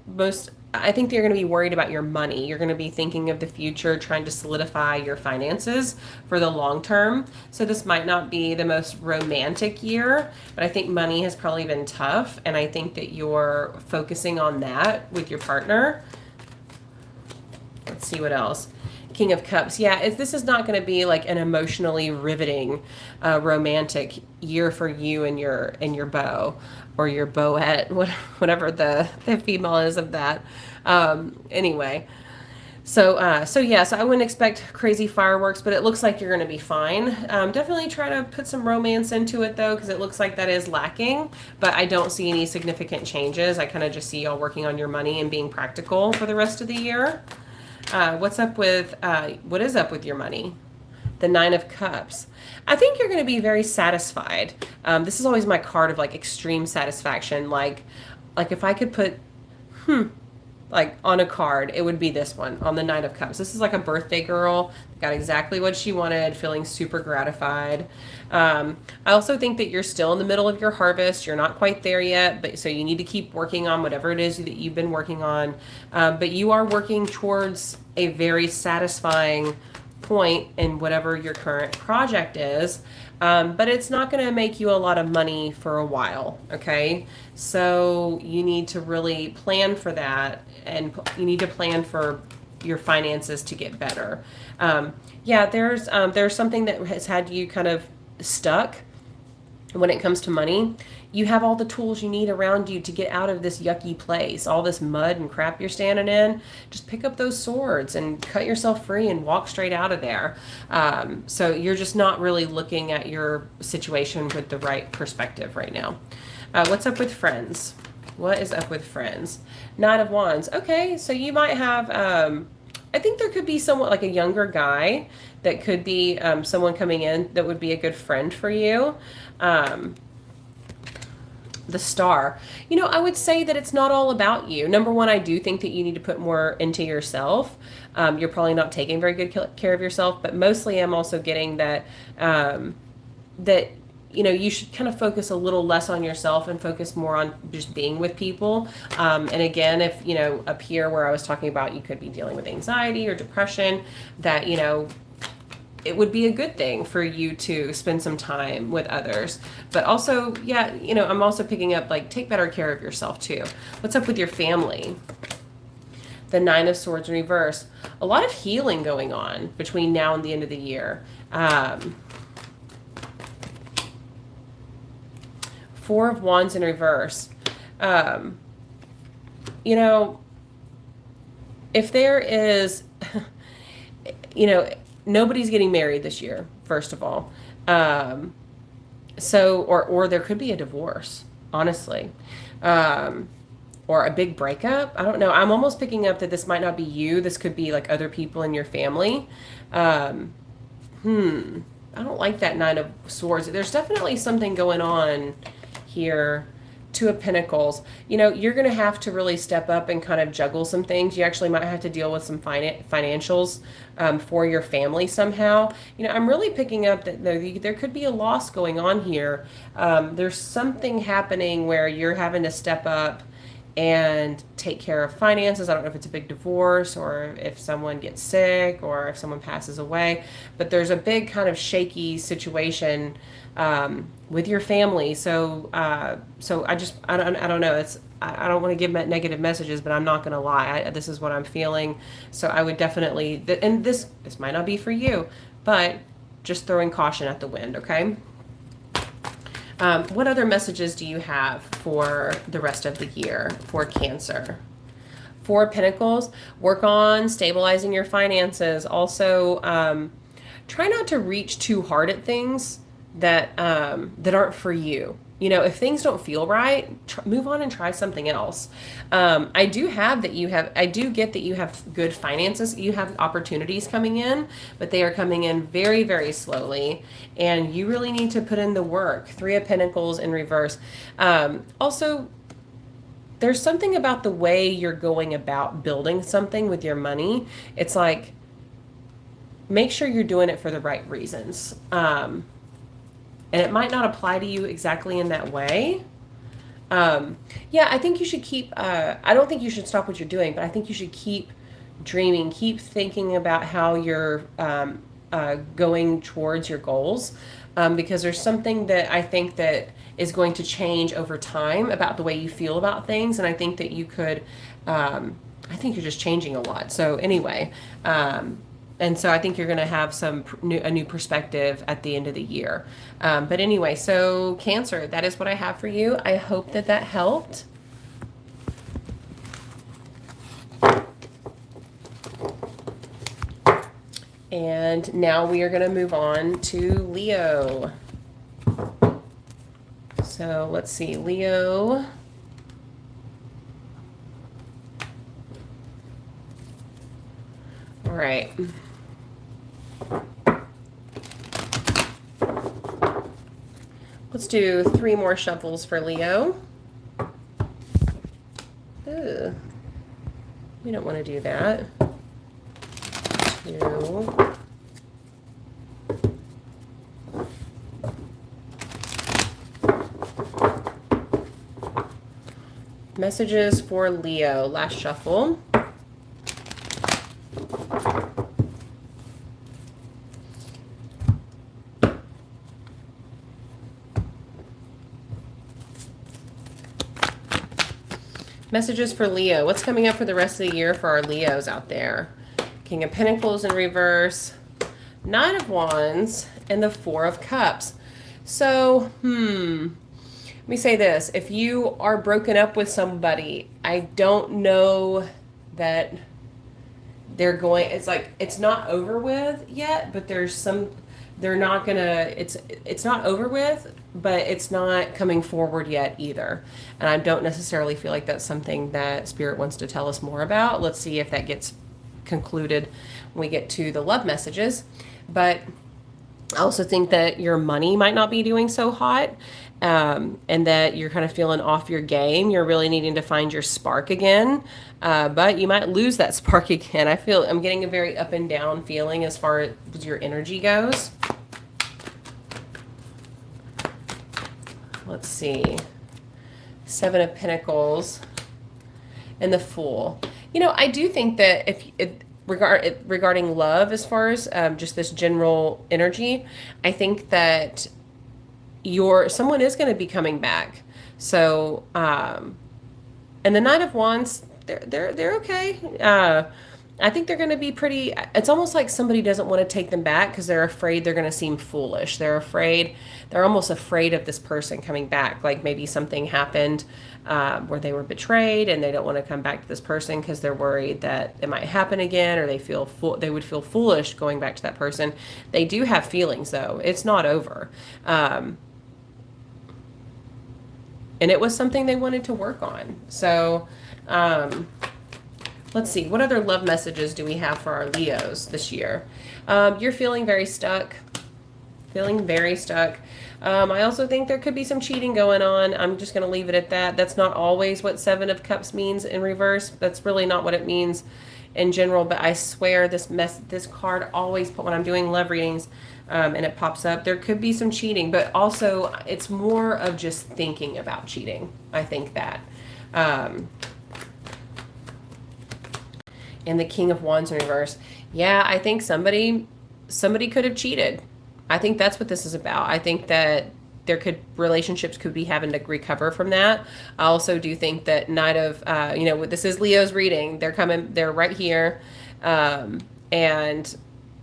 I think you're going to be worried about your money. You're going to be thinking of the future, trying to solidify your finances for the long term. So this might not be the most romantic year, but I think money has probably been tough. And I think that you're focusing on that with your partner. Let's see what else. King of Cups. Yeah, this is not going to be like an emotionally riveting, romantic year for you and your beau or your beauette, whatever the female is of that. Anyway, so yeah, so I wouldn't expect crazy fireworks, but it looks like you're going to be fine. Definitely try to put some romance into it though, because it looks like that is lacking. But I don't see any significant changes. I kind of just see y'all working on your money and being practical for the rest of the year. What is up with your money? The Nine of Cups. I think you're going to be very satisfied. This is always my card of like extreme satisfaction. Like if I could put, like on a card, it would be this one on the Nine of Cups. This is like a birthday girl, got exactly what she wanted, feeling super gratified. I also think that you're still in the middle of your harvest. You're not quite there yet, but so you need to keep working on whatever it is that you've been working on. But you are working towards a very satisfying point in whatever your current project is. But it's not going to make you a lot of money for a while, okay? So you need to really plan for that, and you need to plan for your finances to get better. Yeah, there's something that has had you kind of stuck when it comes to money. You have all the tools you need around you to get out of this yucky place, all this mud and crap you're standing in. Just pick up those swords and cut yourself free and walk straight out of there. So you're just not really looking at your situation with the right perspective right now. What's up with friends? What is up with friends? Nine of Wands. Okay, so you might have, I think there could be somewhat like a younger guy that could be someone coming in that would be a good friend for you. The Star. You know, I would say that it's not all about you. Number one, I do think that you need to put more into yourself. You're probably not taking very good care of yourself, but mostly I'm also getting that that you know, you should kind of focus a little less on yourself and focus more on just being with people. And again, if, you know, up here where I was talking about, you could be dealing with anxiety or depression, that, you know, it would be a good thing for you to spend some time with others. But also, yeah, you know, I'm also picking up, like, take better care of yourself too. What's up with your family? The Nine of Swords in reverse. A lot of healing going on between now and the end of the year. Four of Wands in reverse. You know, if there is, you know, nobody's getting married this year, first of all. So, or there could be a divorce, honestly. Or a big breakup. I don't know. I'm almost picking up that this might not be you. This could be like other people in your family. I don't like that Nine of Swords. There's definitely something going on here. Two of Pentacles. You know, you're going to have to really step up and kind of juggle some things. You actually might have to deal with some financials for your family somehow. You know, I'm really picking up that there could be a loss going on here. There's something happening where you're having to step up and take care of finances. I don't know if it's a big divorce or if someone gets sick or if someone passes away, but there's a big kind of shaky situation with your family. So I don't know. I don't want to give negative messages, but I'm not going to lie. This is what I'm feeling. So I would definitely, and this might not be for you, but just throwing caution at the wind. Okay. What other messages do you have for the rest of the year for Cancer? Four of Pentacles. Work on stabilizing your finances. Also, try not to reach too hard at things that aren't for you. You know, if things don't feel right, move on and try something else. I do get that you have good finances. You have opportunities coming in, but they are coming in very, very slowly. And you really need to put in the work. Three of Pentacles in reverse. Also, there's something about the way you're going about building something with your money. It's like, make sure you're doing it for the right reasons. And it might not apply to you exactly in that way. Yeah, I think you should keep, I don't think you should stop what you're doing, but I think you should keep dreaming, keep thinking about how you're going towards your goals. Because there's something that I think that is going to change over time about the way you feel about things. And I think that you could, I think you're just changing a lot. So anyway, And so I think you're going to have a new perspective at the end of the year. But anyway, so Cancer, that is what I have for you. I hope that that helped. And now we are going to move on to Leo. So let's see, Leo. All right. Let's do 3 more shuffles for Leo. Ooh, we don't want to do that. 2. Messages for Leo, last shuffle. Messages for Leo. What's coming up for the rest of the year for our Leos out there? King of Pentacles in reverse, Knight of Wands, and the 4 of Cups. So, let me say this. If you are broken up with somebody, I don't know that they're going, it's like, it's not over with yet, but they're not gonna, it's not over with, but it's not coming forward yet either. And I don't necessarily feel like that's something that Spirit wants to tell us more about. Let's see if that gets concluded when we get to the love messages. But I also think that your money might not be doing so hot, and that you're kind of feeling off your game. You're really needing to find your spark again, but you might lose that spark again. I'm getting a very up and down feeling as far as your energy goes. Let's see. 7 of Pentacles and the Fool. You know, I do think that regarding love, as far as just this general energy, I think that someone is going to be coming back. So, and the Knight of Wands, they're okay. I think they're going to be pretty. It's almost like somebody doesn't want to take them back because they're afraid they're going to seem foolish. They're almost afraid of this person coming back. Like maybe something happened where they were betrayed and they don't want to come back to this person because they're worried that it might happen again, or they would feel foolish going back to that person. They do have feelings though. It's not over. And it was something they wanted to work on. So, let's see. What other love messages do we have for our Leos this year? You're feeling very stuck. Feeling very stuck. I also think there could be some cheating going on. I'm just going to leave it at that. That's not always what 7 of Cups means in reverse. That's really not what it means in general. But I swear this card always, when I'm doing love readings, and it pops up, there could be some cheating. But also, it's more of just thinking about cheating. I think that. And the King of Wands in reverse. Yeah, I think somebody could have cheated. I think that's what this is about. I think that relationships could be having to recover from that. I also do think that Knight of, this is Leo's reading. They're right here. And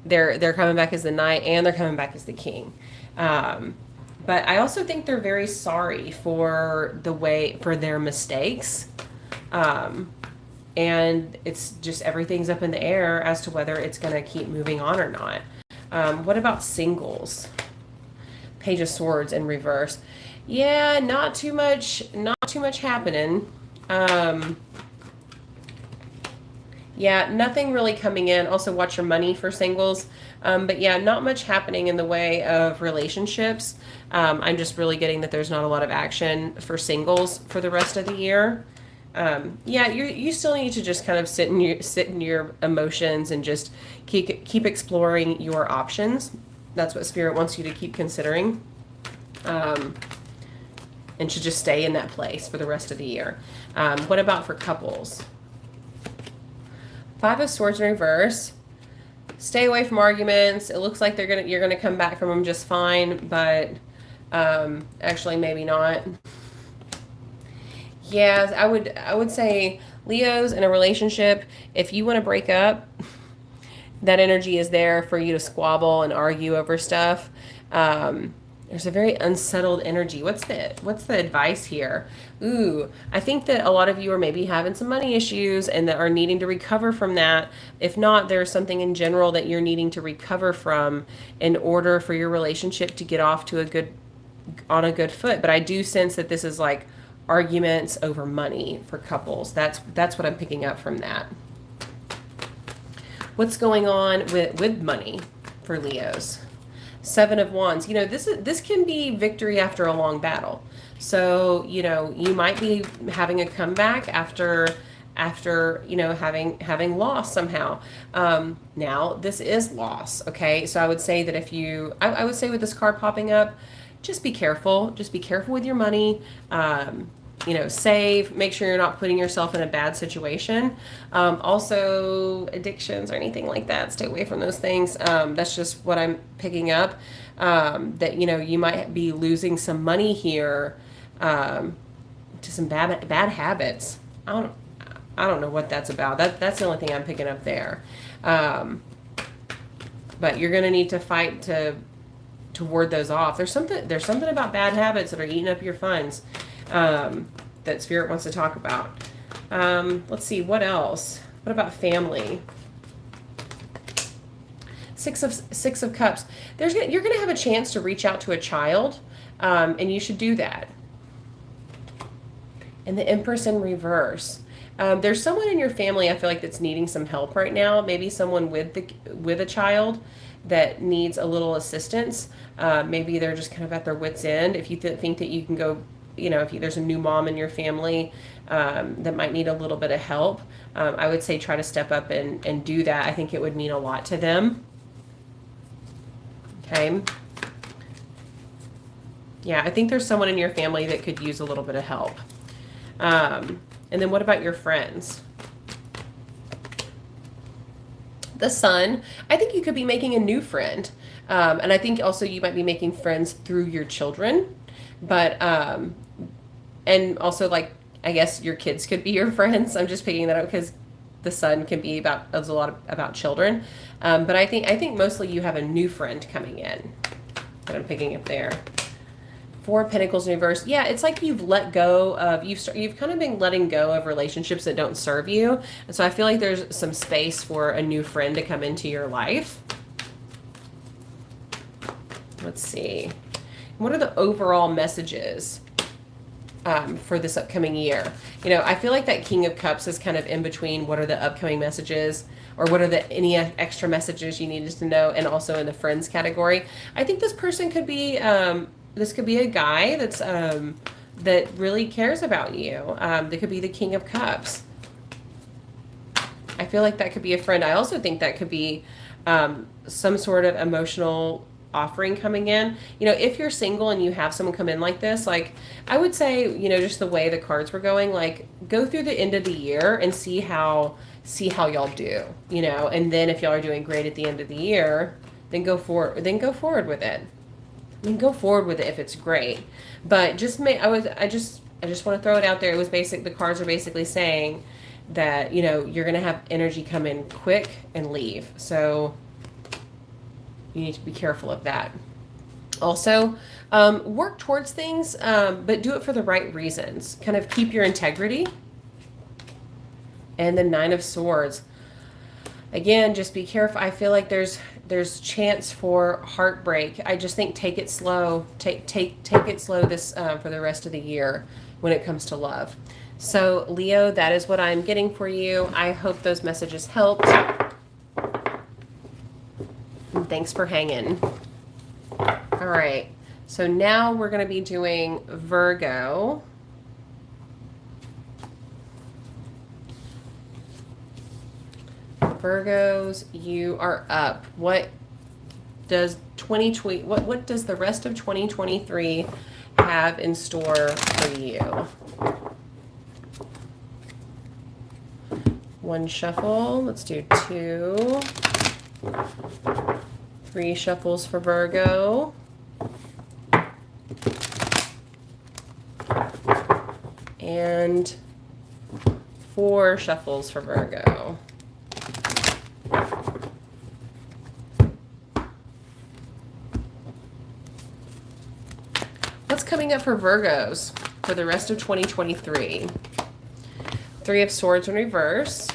they're coming back as the Knight and they're coming back as the King. But I also think they're very sorry for their mistakes. And it's just everything's up in the air as to whether it's going to keep moving on or not. What about singles? Page of Swords in reverse. Yeah, not too much happening. Yeah, nothing really coming in. Also watch your money for singles. But yeah, not much happening in the way of relationships. I'm just really getting that there's not a lot of action for singles for the rest of the year. Yeah, you still need to just kind of sit in your emotions and just keep exploring your options. That's what Spirit wants you to keep considering. And should just stay in that place for the rest of the year. What about for couples? 5 of Swords in reverse. Stay away from arguments. It looks like you're gonna come back from them just fine, but actually maybe not. Yeah, I would say Leos in a relationship, if you want to break up, That energy is there for you to squabble and argue over stuff. There's a very unsettled energy. What's the advice here? Ooh, I think that a lot of you are maybe having some money issues and that are needing to recover from that. If not, there's something in general that you're needing to recover from in order for your relationship to get off to a good foot. But I do sense that this is like arguments over money for couples. That's what I'm picking up from that. What's going on with money for Leos? Seven of Wands. This can be victory after a long battle. So, you might be having a comeback after having lost somehow. Now this is loss. Okay. So I would say that I would say with this card popping up, just be careful. Just be careful with your money. Save, make sure you're not putting yourself in a bad situation. Also, addictions or anything like that, stay away from those things. That's just what I'm picking up. That, you might be losing some money here to some bad habits. I don't know what that's about. That's the only thing I'm picking up there. But you're going to need to fight to ward those off. There's something about bad habits that are eating up your funds. That Spirit wants to talk about. Let's see, what else? What about family? Six of Cups. You're going to have a chance to reach out to a child, and you should do that. And the Empress in reverse. There's someone in your family I feel like that's needing some help right now. Maybe someone with a child that needs a little assistance. Maybe they're just kind of at their wits' end. If you think that you can go, if there's a new mom in your family that might need a little bit of help, I would say try to step up and do that. I think it would mean a lot to them. Okay. Yeah, I think there's someone in your family that could use a little bit of help. And then what about your friends? The Sun. I think you could be making a new friend. And I think also you might be making friends through your children. But, and also like, I guess your kids could be your friends. I'm just picking that up because the Sun can be a lot about children. But I think mostly you have a new friend coming in that I'm picking up there. Four of Pentacles in reverse. Yeah, it's like you've let go of, you've kind of been letting go of relationships that don't serve you. And so I feel like there's some space for a new friend to come into your life. Let's see. What are the overall messages for this upcoming year? I feel like that King of Cups is kind of in between what are the upcoming messages or what are any extra messages you needed to know, and also in the friends category. I think this person could be, this could be a guy that's that really cares about you. That could be the King of Cups. I feel like that could be a friend. I also think that could be some sort of emotional offering coming in. If you're single and you have someone come in like this, like I would say, just the way the cards were going, like go through the end of the year and see how y'all do, and then if y'all are doing great at the end of the year, then go forward with it. Go forward with it if it's great. But I just want to throw it out there. The cards are basically saying that, you're going to have energy come in quick and leave. So you need to be careful of that. Also, work towards things, but do it for the right reasons. Kind of keep your integrity. And the Nine of Swords. Again, just be careful. I feel like there's chance for heartbreak. I just think take it slow. Take it slow this for the rest of the year when it comes to love. So Leo, that is what I'm getting for you. I hope those messages helped. And thanks for hanging. All right. So now we're going to be doing Virgo. Virgos, you are up. What does what does the rest of 2023 have in store for you? One shuffle. Let's do two. Three shuffles for Virgo. And four shuffles for Virgo. coming up for Virgos for the rest of 2023? Three of Swords in reverse.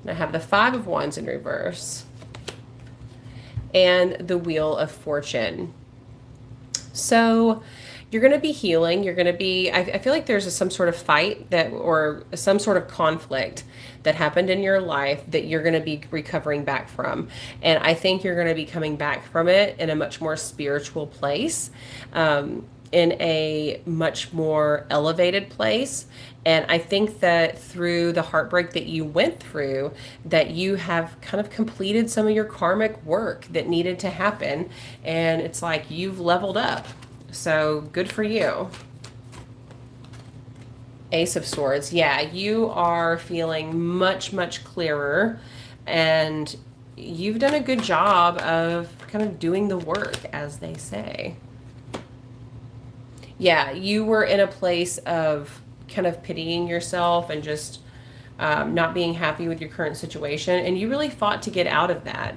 And I have the Five of Wands in reverse. And the Wheel of Fortune. So you're going to be healing. You're going to be, I feel like there's some sort of fight that, or some sort of conflict that happened in your life that you're going to be recovering back from. And I think you're going to be coming back from it in a much more spiritual place, in a much more elevated place. And I think that through the heartbreak that you went through, that you have kind of completed some of your karmic work that needed to happen. And it's like you've leveled up. So good for you. Ace of Swords. Yeah, you are feeling much, much clearer. And you've done a good job of kind of doing the work, as they say. Yeah, you were in a place of kind of pitying yourself and just not being happy with your current situation. And you really fought to get out of that.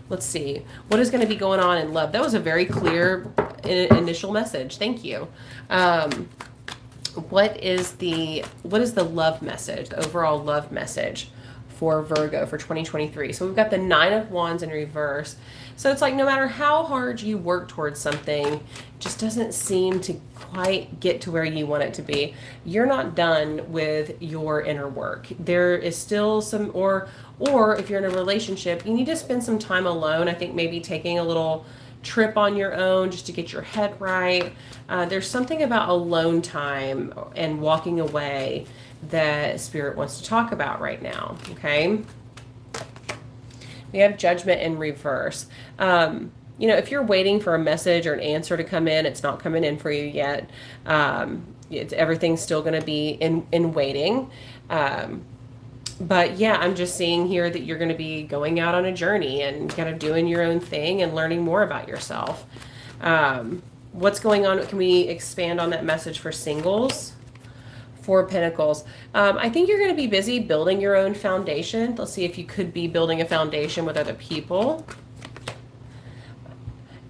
Let's see. What is going to be going on in love? That was a very clear initial message. Thank you. What is the love message, the overall love message for Virgo for 2023? So we've got the Nine of Wands in reverse. So it's like no matter how hard you work towards something, it just doesn't seem to quite get to where you want it to be. You're not done with your inner work. There is still some, or if you're in a relationship, you need to spend some time alone. I think maybe taking a little trip on your own just to get your head right. There's something about alone time and walking away that Spirit wants to talk about right now. Okay. We have Judgment in reverse. You know, if you're waiting for a message or an answer to come in, it's not coming in for you yet. Everything's still going to be in waiting. But yeah, I'm just seeing here that you're going to be going out on a journey and kind of doing your own thing and learning more about yourself. What's going on? Can we expand on that message for singles? Four of Pentacles. I think you're going to be busy building your own foundation. Let's see if you could be building a foundation with other people.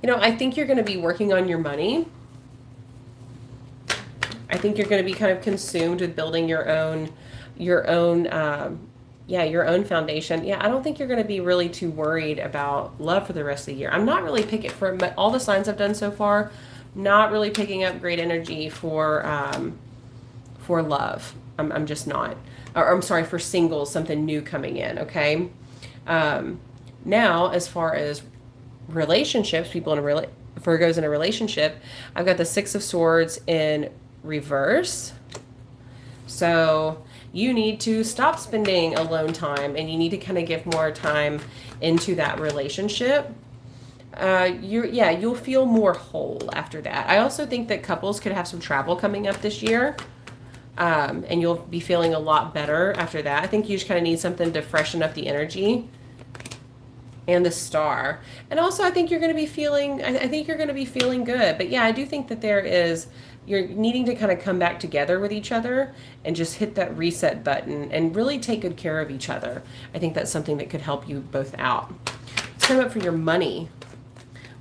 You know, I think you're going to be working on your money. I think you're going to be kind of consumed with building your own foundation. Yeah, I don't think you're going to be really too worried about love for the rest of the year. I'm not really picking, for all the signs I've done so far, not really picking up great energy for love. I'm just not. Or I'm sorry, for singles, something new coming in, okay? Now, as far as relationships, people in Virgos in a relationship, I've got the Six of Swords in reverse. So you need to stop spending alone time and you need to kind of give more time into that relationship. You'll feel more whole after that. I also think that couples could have some travel coming up this year. And you'll be feeling a lot better after that. I think you just kind of need something to freshen up the energy. And the Star. And also I think you're going to be feeling, I think you're going to be feeling good. But yeah, I do think that you're needing to kind of come back together with each other and just hit that reset button and really take good care of each other. I think that's something that could help you both out. Let's come up for your money.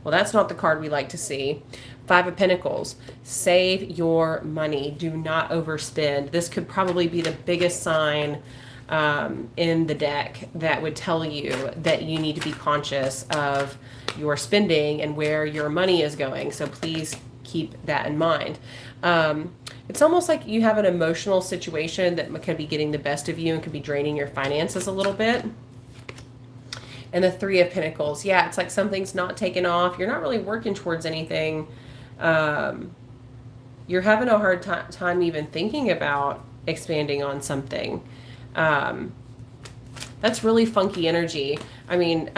Well, that's not the card we like to see. Five of Pentacles. Save your money. Do not overspend. This could probably be the biggest sign in the deck that would tell you that you need to be conscious of your spending and where your money is going. So please keep that in mind. It's almost like you have an emotional situation that could be getting the best of you and could be draining your finances a little bit. And the Three of Pentacles. Yeah, it's like something's not taken off. You're not really working towards anything. You're having a hard time even thinking about expanding on something. That's really funky energy. I mean,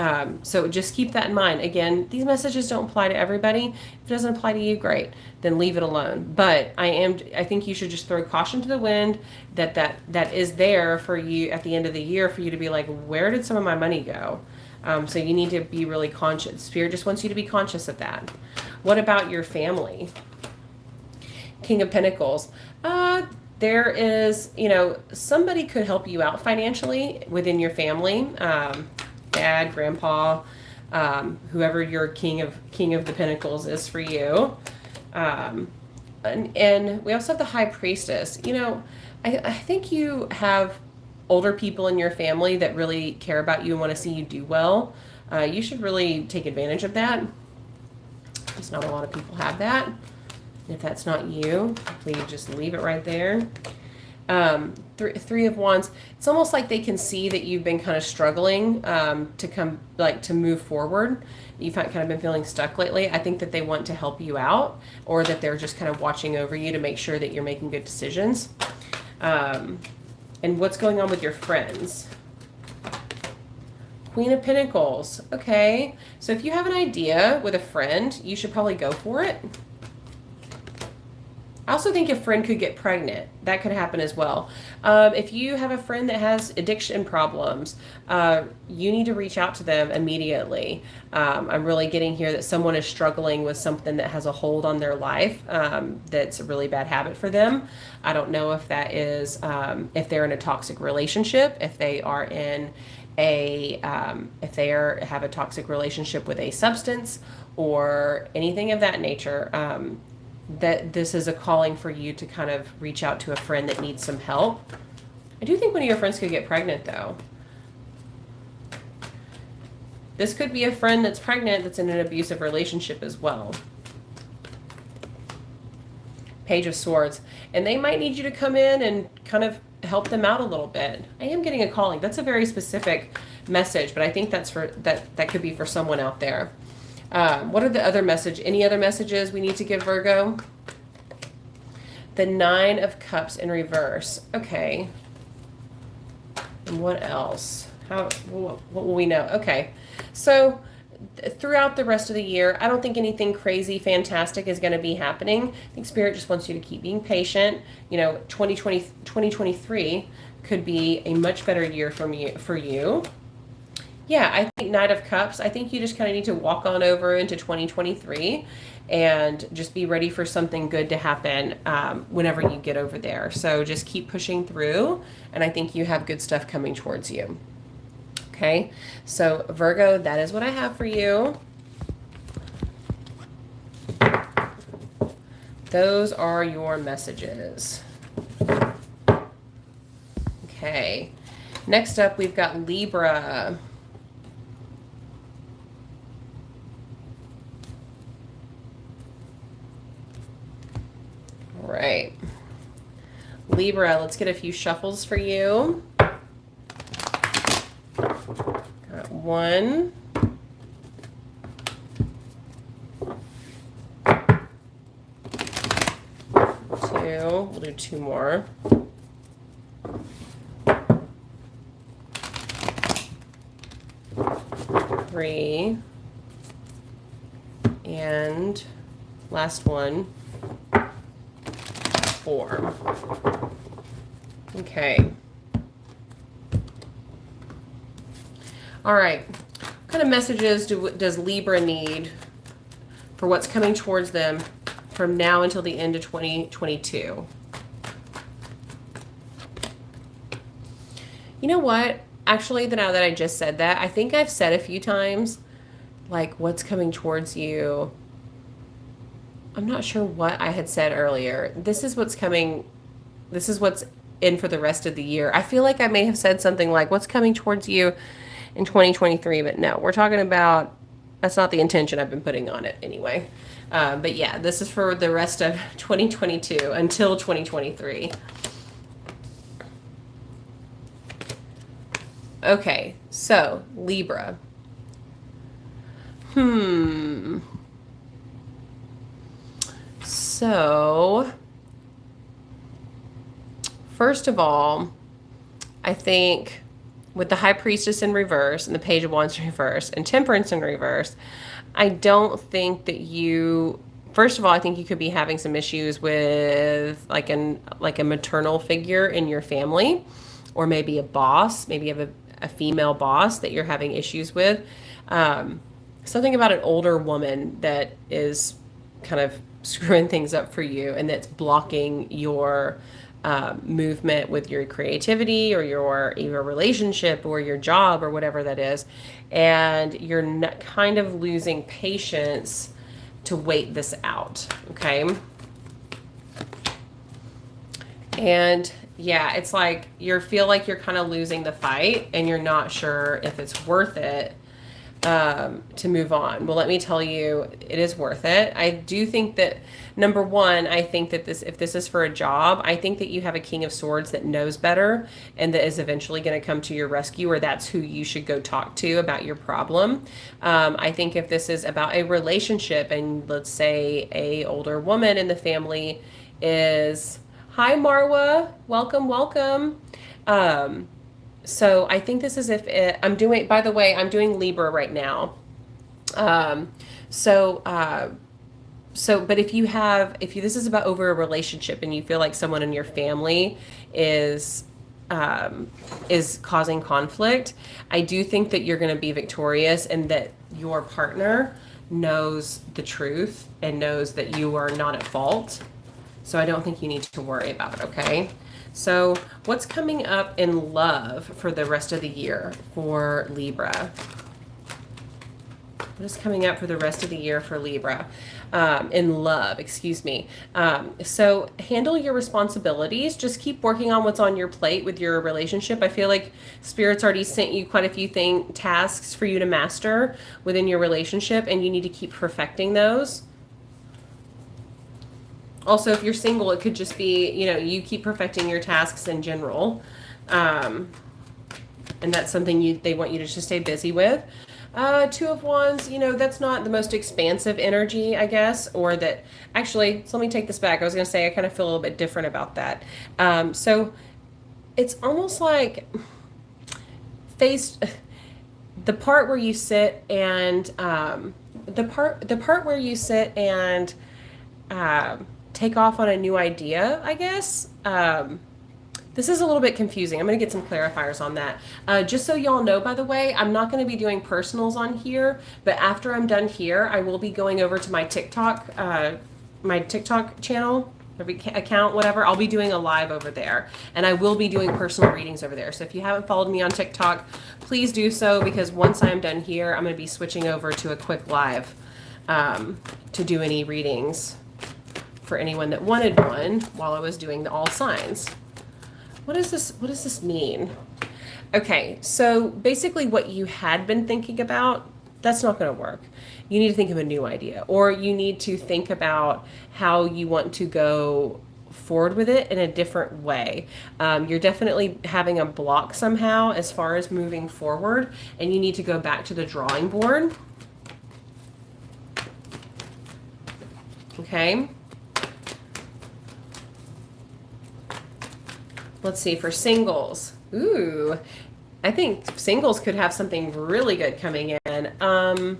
so just keep that in mind. Again, these messages don't apply to everybody. If it doesn't apply to you, great, then leave it alone. But I think you should just throw caution to the wind that is there for you at the end of the year for you to be like, where did some of my money go? So you need to be really conscious. Spirit just wants you to be conscious of that. What about your family? King of Pentacles. There is, somebody could help you out financially within your family. Dad, grandpa, whoever your king of the Pentacles is for you. Um, and we also have the high priestess. I think you have older people in your family that really care about you and want to see you do well. You should really take advantage of that. Because not a lot of people have that. If that's not you, please just leave it right there. Three of Wands. It's almost like they can see that you've been kind of struggling to move forward. You've kind of been feeling stuck lately. I think that they want to help you out, or that they're just kind of watching over you to make sure that you're making good decisions. And what's going on with your friends? Queen of Pentacles. Okay, so if you have an idea with a friend, you should probably go for it. I also think a friend could get pregnant. That could happen as well. If you have a friend that has addiction problems, you need to reach out to them immediately. I'm really getting here that someone is struggling with something that has a hold on their life, that's a really bad habit for them. I don't know if that is, if they're in a toxic relationship, if they are in have a toxic relationship with a substance or anything of that nature. That this is a calling for you to kind of reach out to a friend that needs some help. I do think one of your friends could get pregnant, though. This could be a friend that's pregnant that's in an abusive relationship as well. Page of Swords. And they might need you to come in and kind of help them out a little bit. I am getting a calling. That's a very specific message, but I think that's for that could be for someone out there. What are the other any other messages we need to give Virgo? The Nine of Cups in reverse. Okay. And what else? What will we know? Okay. So throughout the rest of the year, I don't think anything crazy fantastic is going to be happening. I think Spirit just wants you to keep being patient. 2023 could be a much better year for you. Yeah, I think Knight of Cups. I think you just kind of need to walk on over into 2023 and just be ready for something good to happen whenever you get over there. So just keep pushing through, and I think you have good stuff coming towards you. Okay, so Virgo, that is what I have for you. Those are your messages. Okay, next up we've got Libra. Right. Libra, let's get a few shuffles for you. Got 1. 2. We'll do 2 more. 3. And last one. 4. Okay. All right. What kind of messages does Libra need for what's coming towards them from now until the end of 2022? You know what? Actually, now that I just said that, I think I've said a few times, like, what's coming towards you. I'm not sure what I had said earlier. This is what's coming. This is what's in for the rest of the year. I feel like I may have said something like what's coming towards you in 2023, but no, we're talking about, that's not the intention I've been putting on it anyway. But yeah, this is for the rest of 2022 until 2023. Okay, so Libra. So, first of all, I think with the High Priestess in reverse and the Page of Wands in reverse and Temperance in reverse, I don't think that first of all, I think you could be having some issues with like a maternal figure in your family, or maybe a boss. Maybe you have a female boss that you're having issues with. Something about an older woman that is kind of screwing things up for you, and that's blocking your movement with your creativity or your relationship or your job or whatever that is, and you're kind of losing patience to wait this out, okay? And yeah, it's like you feel like you're kind of losing the fight and you're not sure if it's worth it to move on. Well, let me tell you, it is worth it. I do think that, number one, I think that if this is for a job, I think that you have a King of Swords that knows better and that is eventually going to come to your rescue, or that's who you should go talk to about your problem. I think if this is about a relationship, and let's say a older woman in the family is, hi Marwa, welcome, welcome. So I think this is I'm doing, by the way, I'm doing Libra right now. But if this is about over a relationship and you feel like someone in your family is causing conflict, I do think that you're going to be victorious and that your partner knows the truth and knows that you are not at fault. So I don't think you need to worry about it, okay? So what's coming up in love for the rest of the year for Libra? What is coming up for the rest of the year for Libra? In love, excuse me. So handle your responsibilities. Just keep working on what's on your plate with your relationship. I feel like Spirit's already sent you quite a few tasks for you to master within your relationship, and you need to keep perfecting those. Also, if you're single, it could just be, you keep perfecting your tasks in general. And that's something they want you to just stay busy with. Two of Wands, that's not the most expansive energy, I guess, or that, actually, so let me take this back. I was going to say I kind of feel a little bit different about that. So it's almost like the part where you sit and, the part where you sit and, take off on a new idea, I guess. This is a little bit confusing. I'm going to get some clarifiers on that. Just so y'all know, by the way, I'm not going to be doing personals on here, but after I'm done here, I will be going over to my TikTok channel, account, whatever. I'll be doing a live over there, and I will be doing personal readings over there. So if you haven't followed me on TikTok, please do so, because once I'm done here, I'm going to be switching over to a quick live to do any readings for anyone that wanted one while I was doing the all signs. What does this mean? Okay, so basically what you had been thinking about, that's not going to work. You need to think of a new idea, or you need to think about how you want to go forward with it in a different way. You're definitely having a block somehow as far as moving forward, and you need to go back to the drawing board. Okay. Let's see, for singles. Ooh, I think singles could have something really good coming in.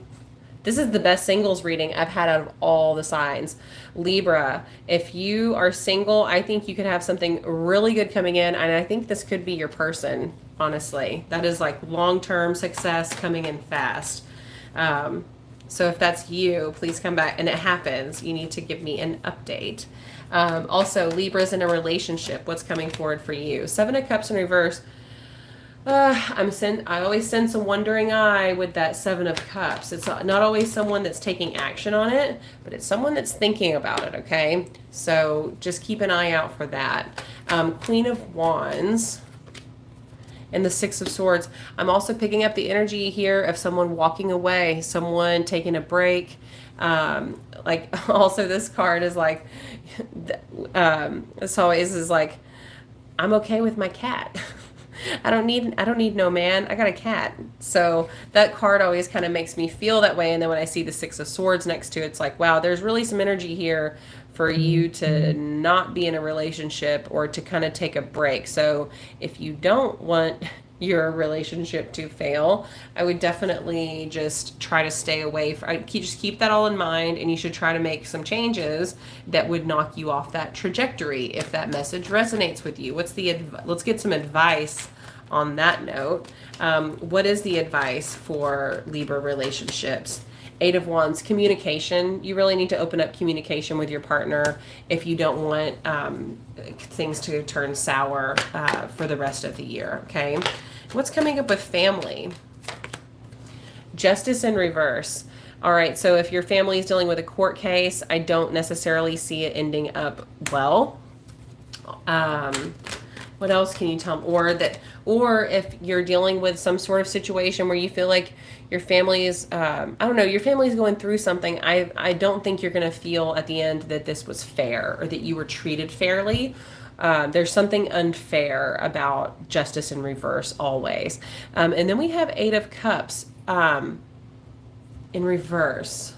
This is the best singles reading I've had out of all the signs. Libra, if you are single, I think you could have something really good coming in, and I think this could be your person, honestly. That is like long-term success coming in fast. So if that's you, please come back, and it happens. You need to give me an update. Also, Libra's in a relationship. What's coming forward for you? Seven of Cups in reverse. I always sense a wondering eye with that Seven of Cups. It's not always someone that's taking action on it, but it's someone that's thinking about it, okay? So just keep an eye out for that. Queen of Wands and the Six of Swords. I'm also picking up the energy here of someone walking away, someone taking a break. Like, also this card is like, this always is like, I'm okay with my cat. I don't need no man. I got a cat. So that card always kind of makes me feel that way. And then when I see the Six of Swords next to it, it's like, wow, there's really some energy here for you to not be in a relationship or to kind of take a break. So if you don't want your relationship to fail, I would definitely just try to stay away. Just keep that all in mind, and you should try to make some changes that would knock you off that trajectory if that message resonates with you. Let's get some advice on that note. What is the advice for Libra relationships? Eight of Wands, communication. You really need to open up communication with your partner if you don't want things to turn sour for the rest of the year, okay? What's coming up with family? Justice in reverse. All right, so if your family is dealing with a court case, I don't necessarily see it ending up well. What else can you tell me? Or if you're dealing with some sort of situation where you feel like your family is, I don't know, your family is going through something. I don't think you're going to feel at the end that this was fair or that you were treated fairly. There's something unfair about justice in reverse always. And then we have Eight of Cups in reverse.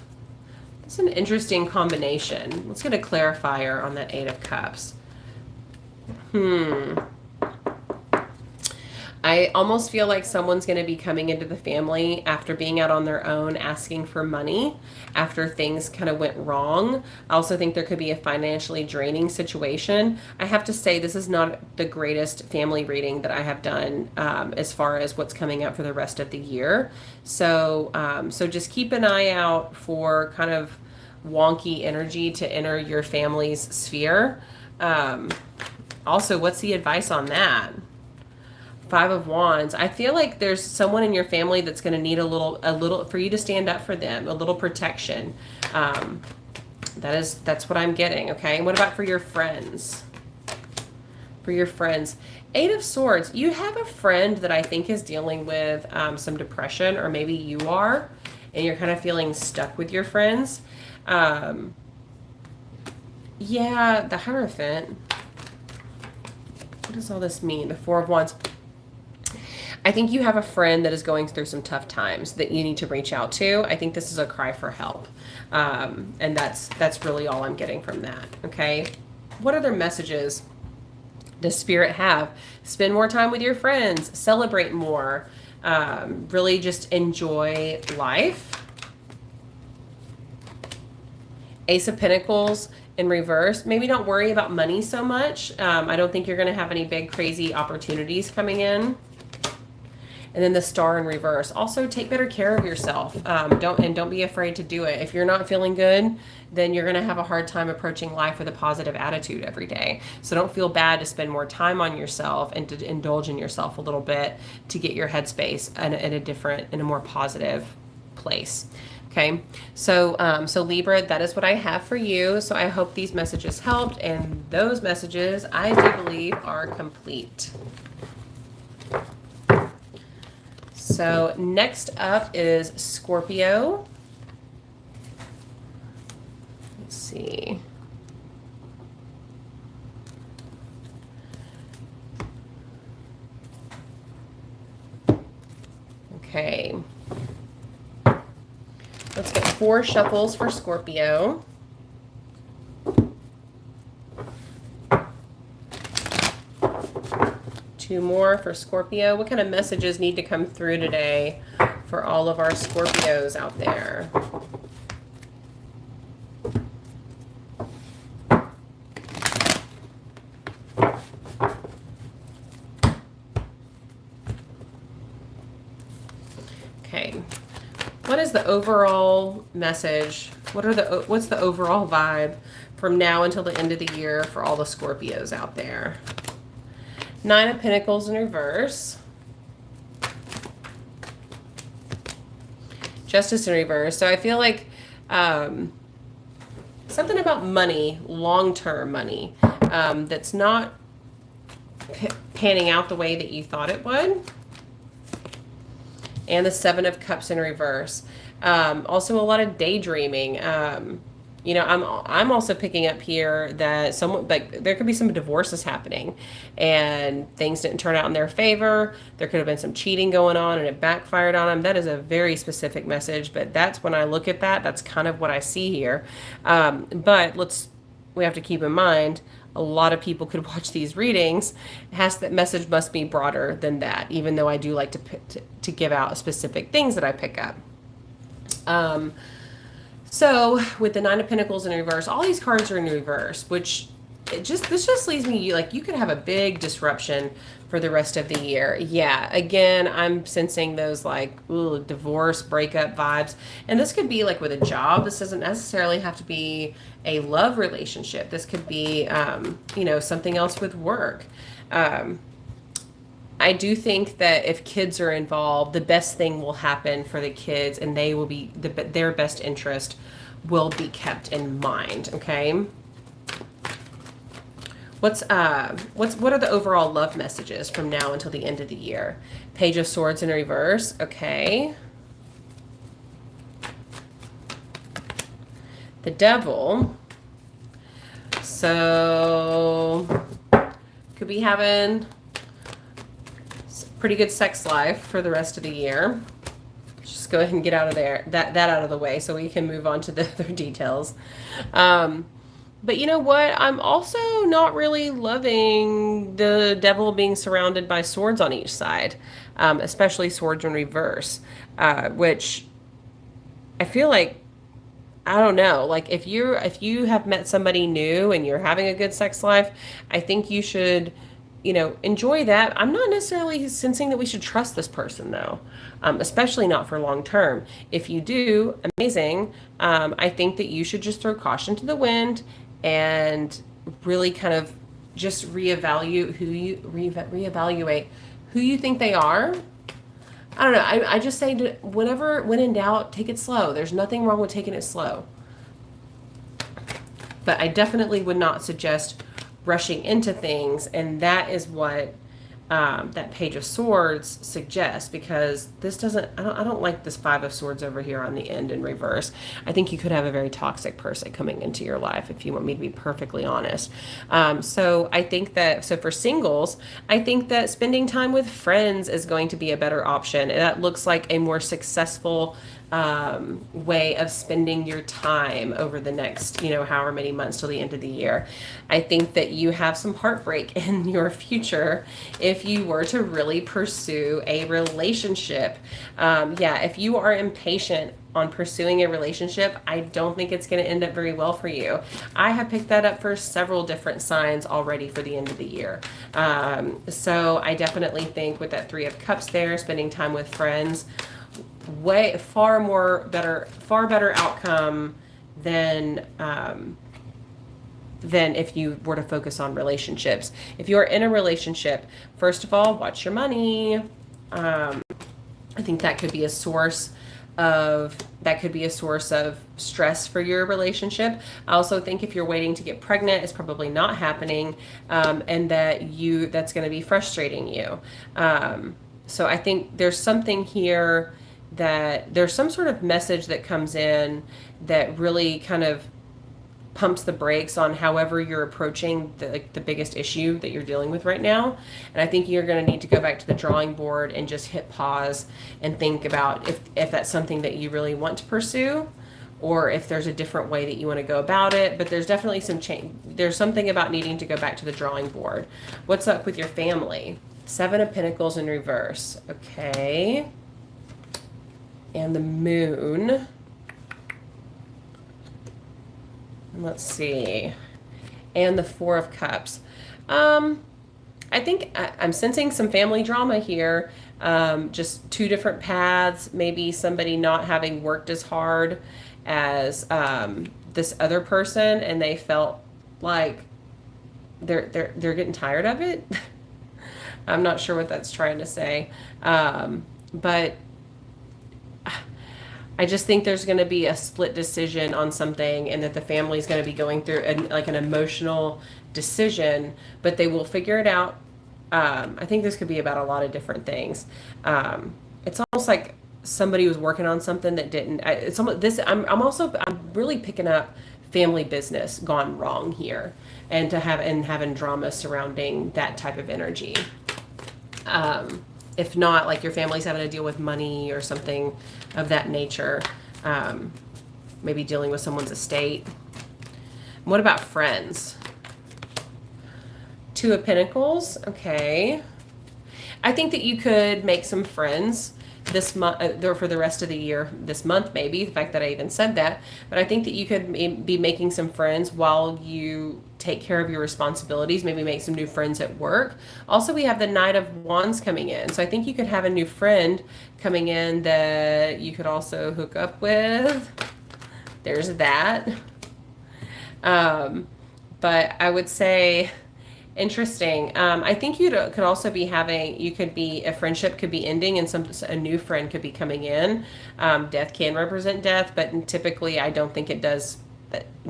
It's an interesting combination. Let's get a clarifier on that Eight of Cups. I almost feel like someone's going to be coming into the family after being out on their own, asking for money after things kind of went wrong. I also think there could be a financially draining situation. I have to say, this is not the greatest family reading that I have done as far as what's coming up for the rest of the year. So just keep an eye out for kind of wonky energy to enter your family's sphere. Also, what's the advice on that? Five of Wands. I feel like there's someone in your family that's going to need a little for you to stand up for them, a little protection. That's what I'm getting. Okay. And what about for your friends? For your friends, Eight of Swords. You have a friend that I think is dealing with some depression, or maybe you are, and you're kind of feeling stuck with your friends. Yeah, the Hierophant. What does all this mean? The Four of Wands. I think you have a friend that is going through some tough times that you need to reach out to. I think this is a cry for help. And that's really all I'm getting from that. Okay. What other messages does Spirit have? Spend more time with your friends, celebrate more, really just enjoy life. Ace of Pentacles in reverse. Maybe don't worry about money so much. I don't think you're going to have any big crazy opportunities coming in. And then the Star in reverse. Also, take better care of yourself. Don't be afraid to do it. If you're not feeling good, then you're going to have a hard time approaching life with a positive attitude every day. So don't feel bad to spend more time on yourself and to indulge in yourself a little bit to get your headspace in a more positive place. Okay, so Libra, that is what I have for you. So I hope these messages helped, and those messages I do believe are complete. So next up is Scorpio. Let's see. Okay. Let's get 4 shuffles for Scorpio. Two more for Scorpio. What kind of messages need to come through today for all of our Scorpios out there? Okay. What is the overall message? What's the overall vibe from now until the end of the year for all the Scorpios out there? 9 of Pentacles in reverse. Justice in reverse. So I feel like something about money, long-term money, that's not panning out the way that you thought it would. And the 7 of Cups in reverse. Also a lot of daydreaming. You know, I'm also picking up here that there could be some divorces happening and things didn't turn out in their favor. There could have been some cheating going on and it backfired on them. That is a very specific message, but that's when I look at that, that's kind of what I see here. But we have to keep in mind, a lot of people could watch these readings. That message must be broader than that, even though I do like to give out specific things that I pick up. So with the 9 of Pentacles in reverse, all these cards are in reverse, which this just leaves me like you could have a big disruption for the rest of the year. Yeah, again, I'm sensing those like divorce, breakup vibes. And this could be like with a job. This doesn't necessarily have to be a love relationship. This could be, you know, something else with work. I I do think that if kids are involved, the best thing will happen for the kids, and they will be their best interest will be kept in mind. Okay. What are the overall love messages from now until the end of the year? Page of Swords in reverse. Okay. The Devil. So could be having pretty good sex life for the rest of the year. Just go ahead and get out of there, that out of the way, so we can move on to the other details. But you know what? I'm also not really loving the Devil being surrounded by swords on each side, especially swords in reverse, which I feel like, I don't know, like if you have met somebody new and you're having a good sex life, I think you should, enjoy that. I'm not necessarily sensing that we should trust this person though, especially not for long term. If you do, amazing. I think that you should just throw caution to the wind and really kind of just reevaluate who you think they are. I don't know. I just say when in doubt, take it slow. There's nothing wrong with taking it slow. But I definitely would not suggest rushing into things, and that is what that Page of Swords suggests, because this doesn't, I don't like this Five of Swords over here on the end in reverse. I think you could have a very toxic person coming into your life, if you want me to be perfectly honest. So I think that, so for singles, I think that spending time with friends is going to be a better option. And that looks like a more successful way of spending your time over the next, however many months till the end of the year. I think that you have some heartbreak in your future if you were to really pursue a relationship. If you are impatient on pursuing a relationship, I don't think it's going to end up very well for you. I have picked that up for several different signs already for the end of the year. So I definitely think with that Three of Cups there, spending time with friends, far better outcome than if you were to focus on relationships. If you are in a relationship, first of all, watch your money. I think that could be a source of stress for your relationship. I also think if you're waiting to get pregnant, it's probably not happening, and that's going to be frustrating you. So I think there's something here that there's some sort of message that comes in that really kind of pumps the brakes on however you're approaching the biggest issue that you're dealing with right now. And I think you're going to need to go back to the drawing board and just hit pause and think about if that's something that you really want to pursue, or if there's a different way that you want to go about it. But there's definitely some change. There's something about needing to go back to the drawing board. What's up with your family? Seven of Pentacles in reverse. Okay. And the Moon. Let's see. And the Four of Cups. I think I'm sensing some family drama here. Just two different paths. Maybe somebody not having worked as hard as this other person, and they felt like they're getting tired of it. I'm not sure what that's trying to say. But I just think there's going to be a split decision on something, and that the family's going to be going through an emotional decision, but they will figure it out. I think this could be about a lot of different things. It's almost like somebody was working on something that didn't. I'm really picking up family business gone wrong here, and having drama surrounding that type of energy. If not, like your family's having to deal with money or something of that nature, maybe dealing with someone's estate. What about friends? Two of Pentacles. Okay. I think that you could make some friends this month, or for the rest of the year, this month maybe, the fact that I even said that. But I think that you could be making some friends while you take care of your responsibilities, maybe make some new friends at work. Also, we have the Knight of Wands coming in. So I think you could have a new friend coming in that you could also hook up with. There's that. But I would say Interesting. I think you could also be having, you could be, a friendship could be ending and a new friend could be coming in. Death can represent death, but typically I don't think it does.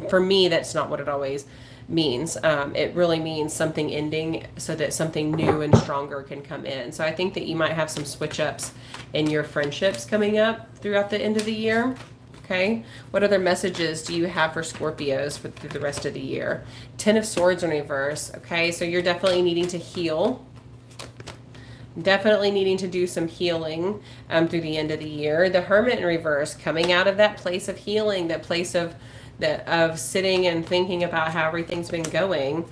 For me, that's not what it always means. It really means something ending so that something new and stronger can come in. So I think that you might have some switch ups in your friendships coming up throughout the end of the year. Okay. What other messages do you have for Scorpios through the rest of the year? 10 of Swords in reverse. Okay. So you're definitely needing to heal. Definitely needing to do some healing through the end of the year. The Hermit in reverse, coming out of that place of healing, that place of sitting and thinking about how everything's been going.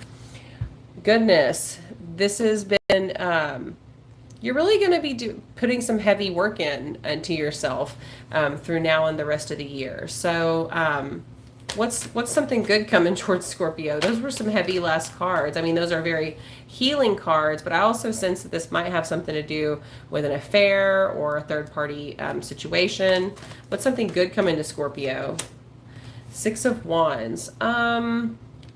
Goodness, this has been, you're really going to be putting some heavy work into yourself through now and the rest of the year. So what's something good coming towards Scorpio? Those were some heavy last cards. I mean, those are very healing cards, but I also sense that this might have something to do with an affair or a third party situation. What's something good coming to Scorpio? 6 of Wands. There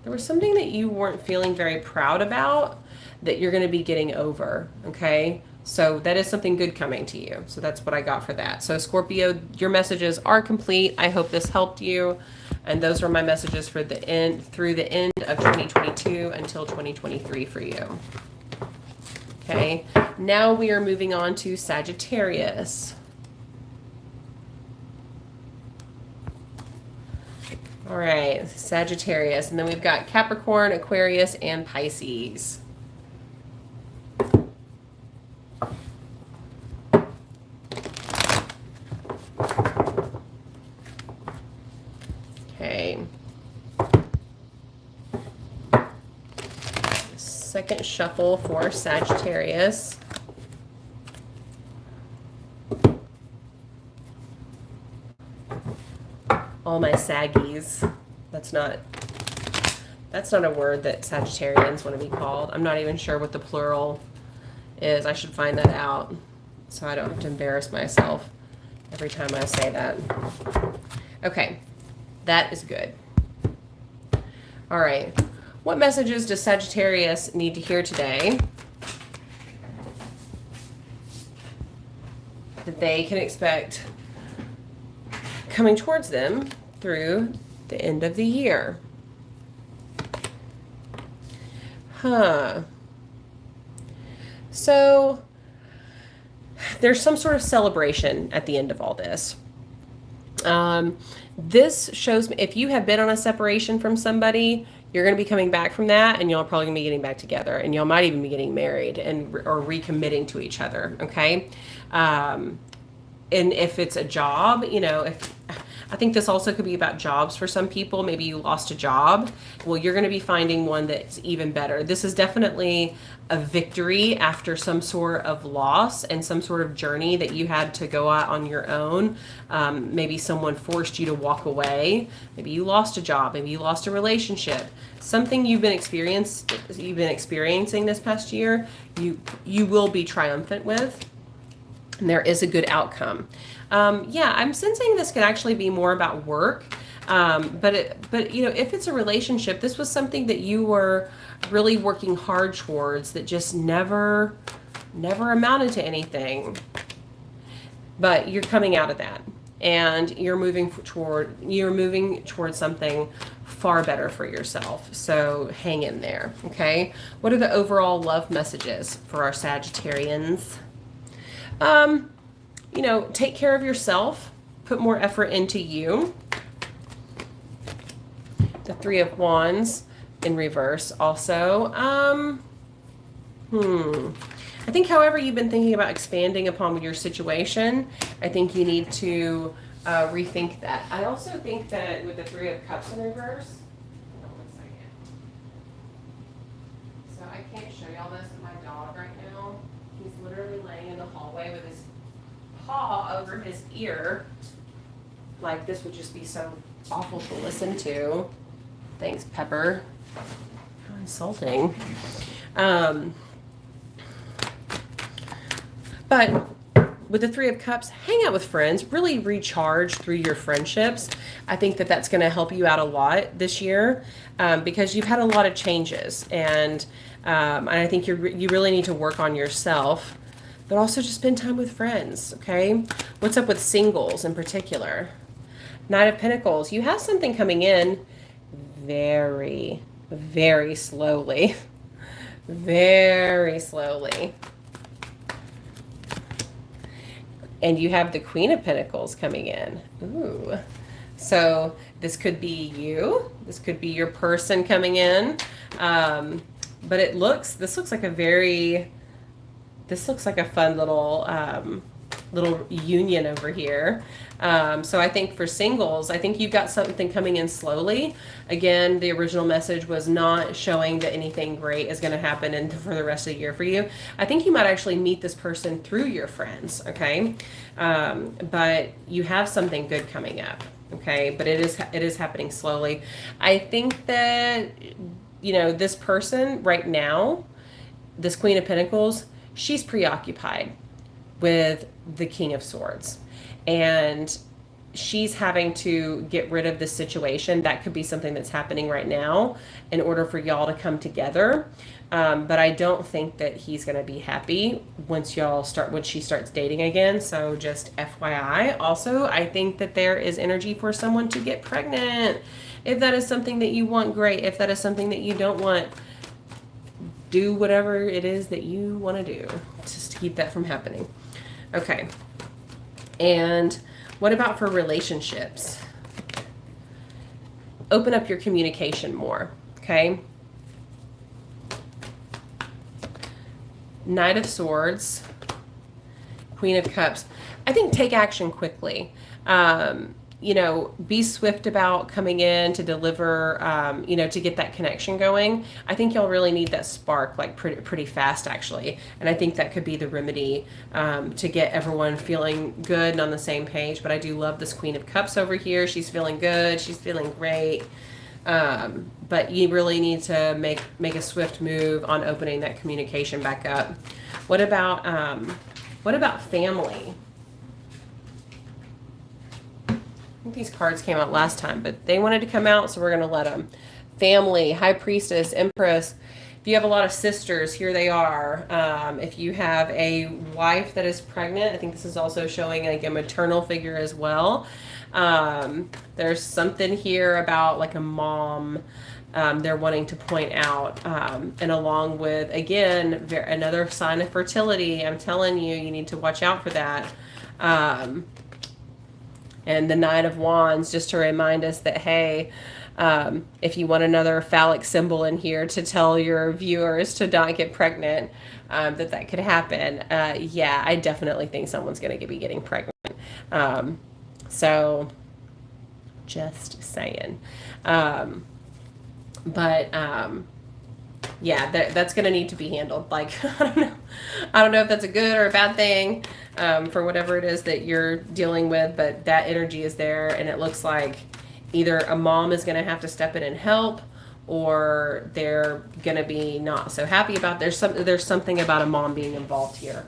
was something that you weren't feeling very proud about that you're going to be getting over. Okay. So that is something good coming to you. So that's what I got for that. So Scorpio, your messages are complete. I hope this helped you. And those are my messages for the end, through the end of 2022 until 2023 for you. Okay. Now we are moving on to Sagittarius. All right, Sagittarius. And then we've got Capricorn, Aquarius, and Pisces. Okay. Second shuffle for Sagittarius. All my saggies. That's not a word that Sagittarians want to be called. I'm not even sure what the plural is. I should find that out so I don't have to embarrass myself every time I say that. Okay, that is good. All right, what messages does Sagittarius need to hear today that they can expect coming towards them through the end of the year? So there's some sort of celebration at the end of all this. This shows me if you have been on a separation from somebody, you're going to be coming back from that, and y'all are probably going to be getting back together, and y'all might even be getting married and or recommitting to each other. Okay. And if it's a job, I think this also could be about jobs for some people. Maybe you lost a job. Well, you're going to be finding one that's even better. This is definitely a victory after some sort of loss and some sort of journey that you had to go out on your own. Maybe someone forced you to walk away. Maybe you lost a job. Maybe you lost a relationship. Something you've been experiencing this past year, you will be triumphant with. And there is a good outcome. Yeah, I'm sensing this could actually be more about work. But if it's a relationship, this was something that you were really working hard towards that just never amounted to anything. But you're coming out of that, and you're moving towards something far better for yourself. So hang in there. Okay. What are the overall love messages for our Sagittarians? Take care of yourself, put more effort into you. The 3 of Wands in reverse also. I think, however, you've been thinking about expanding upon your situation, I think you need to rethink that. I also think that with the 3 of Cups in reverse, hold on 1 second. So I can't show y'all this with my dog right now. He's literally laying in the hallway with his paw over his ear. Like, this would just be so awful to listen to. Thanks, Pepper. How insulting. But with the 3 of Cups, hang out with friends, really recharge through your friendships. I think that that's going to help you out a lot this year because you've had a lot of changes. And And I think you really need to work on yourself, but also just spend time with friends, okay? What's up with singles in particular? Knight of Pentacles, you have something coming in very, very slowly. Very slowly. And you have the Queen of Pentacles coming in. Ooh. So this could be you. This could be your person coming in. But this looks like a fun little union over here. So I think for singles, I think you've got something coming in slowly. Again, the original message was not showing that anything great is going to happen for the rest of the year for you. I think you might actually meet this person through your friends, okay? But you have something good coming up, okay? But it is happening slowly. I think that, this person right now, this Queen of Pentacles, she's preoccupied with the King of Swords. And she's having to get rid of this situation. That could be something that's happening right now in order for y'all to come together. But I don't think that he's going to be happy when she starts dating again. So just FYI. Also, I think that there is energy for someone to get pregnant. If that is something that you want, great. If that is something that you don't want, do whatever it is that you want to do just to keep that from happening. Okay. And what about for relationships? Open up your communication more, okay? Knight of Swords, Queen of Cups. I think take action quickly. Be swift about coming in to deliver, to get that connection going. I think y'all really need that spark like pretty fast, actually. And I think that could be the remedy to get everyone feeling good and on the same page. But I do love this Queen of Cups over here. She's feeling good. She's feeling great. But you really need to make a swift move on opening that communication back up. What about family? I think these cards came out last time, but they wanted to come out, so we're going to let them. Family, High Priestess, Empress. If you have a lot of sisters, here they are. If you have a wife that is pregnant, I think this is also showing like a maternal figure as well. There's something here about like a mom they're wanting to point out. And along with, again, another sign of fertility. I'm telling you, you need to watch out for that. And the Knight of Wands, just to remind us that, hey, if you want another phallic symbol in here to tell your viewers to not get pregnant, that could happen. Yeah, I definitely think someone's going to be getting pregnant. So just saying. Yeah, that's going to need to be handled. Like, I don't know if that's a good or a bad thing for whatever it is that you're dealing with, but that energy is there, and it looks like either a mom is going to have to step in and help, or they're going to be not so happy about. There's something about a mom being involved here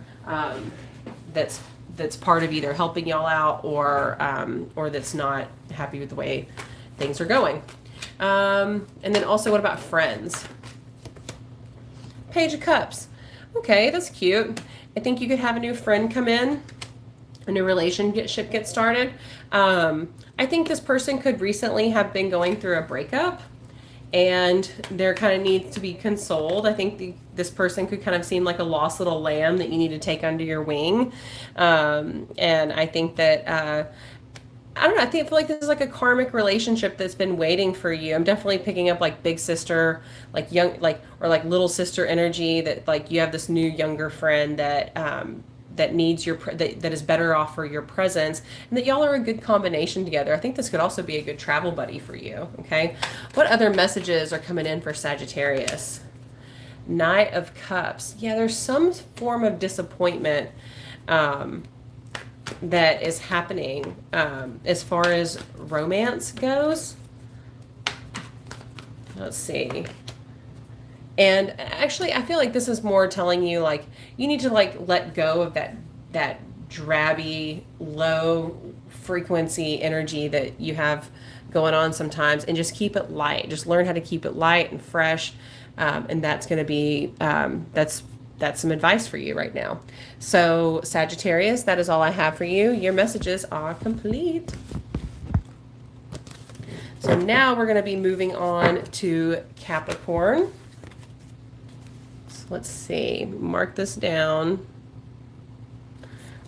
that's part of either helping y'all out or that's not happy with the way things are going. And then also, what about friends? Page of Cups. Okay, that's cute. I think you could have a new friend come in, a new relationship get started. I think this person could recently have been going through a breakup, and there kind of needs to be consoled. I think this person could kind of seem like a lost little lamb that you need to take under your wing. And I think that I don't know. I feel like this is like a karmic relationship that's been waiting for you. I'm definitely picking up like big sister, like young, or like little sister energy, that like you have this new younger friend that that needs that is better off for your presence, and that y'all are a good combination together. I think this could also be a good travel buddy for you. Okay, what other messages are coming in for Sagittarius? Knight of Cups. Yeah, there's some form of disappointment that is happening as far as romance goes. Let's see. And actually, I feel like this is more telling you like you need to like let go of that drabby, low frequency energy that you have going on sometimes, and just keep it light. Just learn how to keep it light and fresh. And that's going to be, that's some advice for you right now. So Sagittarius, that is all I have for you. Your messages are complete. So now we're going to be moving on to Capricorn. So let's see, mark this down.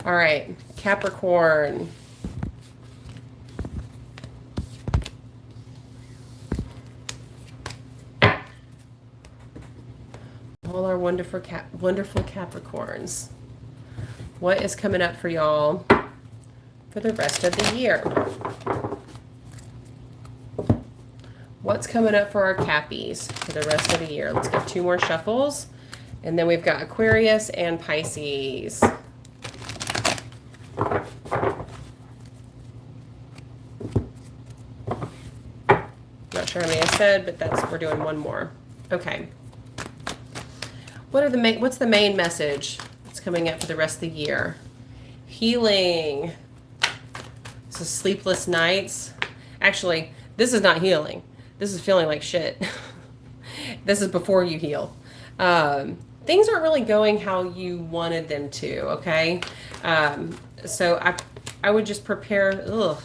All right, Capricorn. All our wonderful Capricorns. What is coming up for y'all for the rest of the year? What's coming up for our Cappies for the rest of the year? Let's get 2 more shuffles. And then we've got Aquarius and Pisces. Not sure how many I said, but we're doing 1 more. Okay. What's the main message that's coming up for the rest of the year? Healing. This is sleepless nights. Actually, this is not healing. This is feeling like shit. This is before you heal. Things aren't really going how you wanted them to, okay? So I would just prepare. Ugh.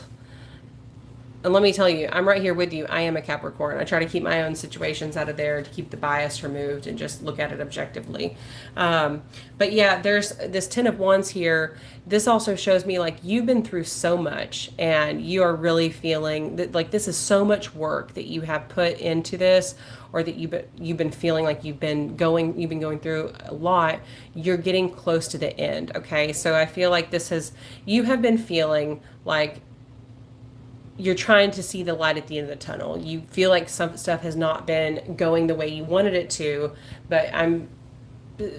And let me tell you, I'm right here with you. I am a Capricorn. I try to keep my own situations out of there to keep the bias removed and just look at it objectively. But yeah, there's this 10 of Wands here. This also shows me like you've been through so much and you are really feeling that like this is so much work that you have put into this, or that you've been feeling like you've been going through a lot. You're getting close to the end. Okay. So I feel like you have been feeling like you're trying to see the light at the end of the tunnel. You feel like some stuff has not been going the way you wanted it to, but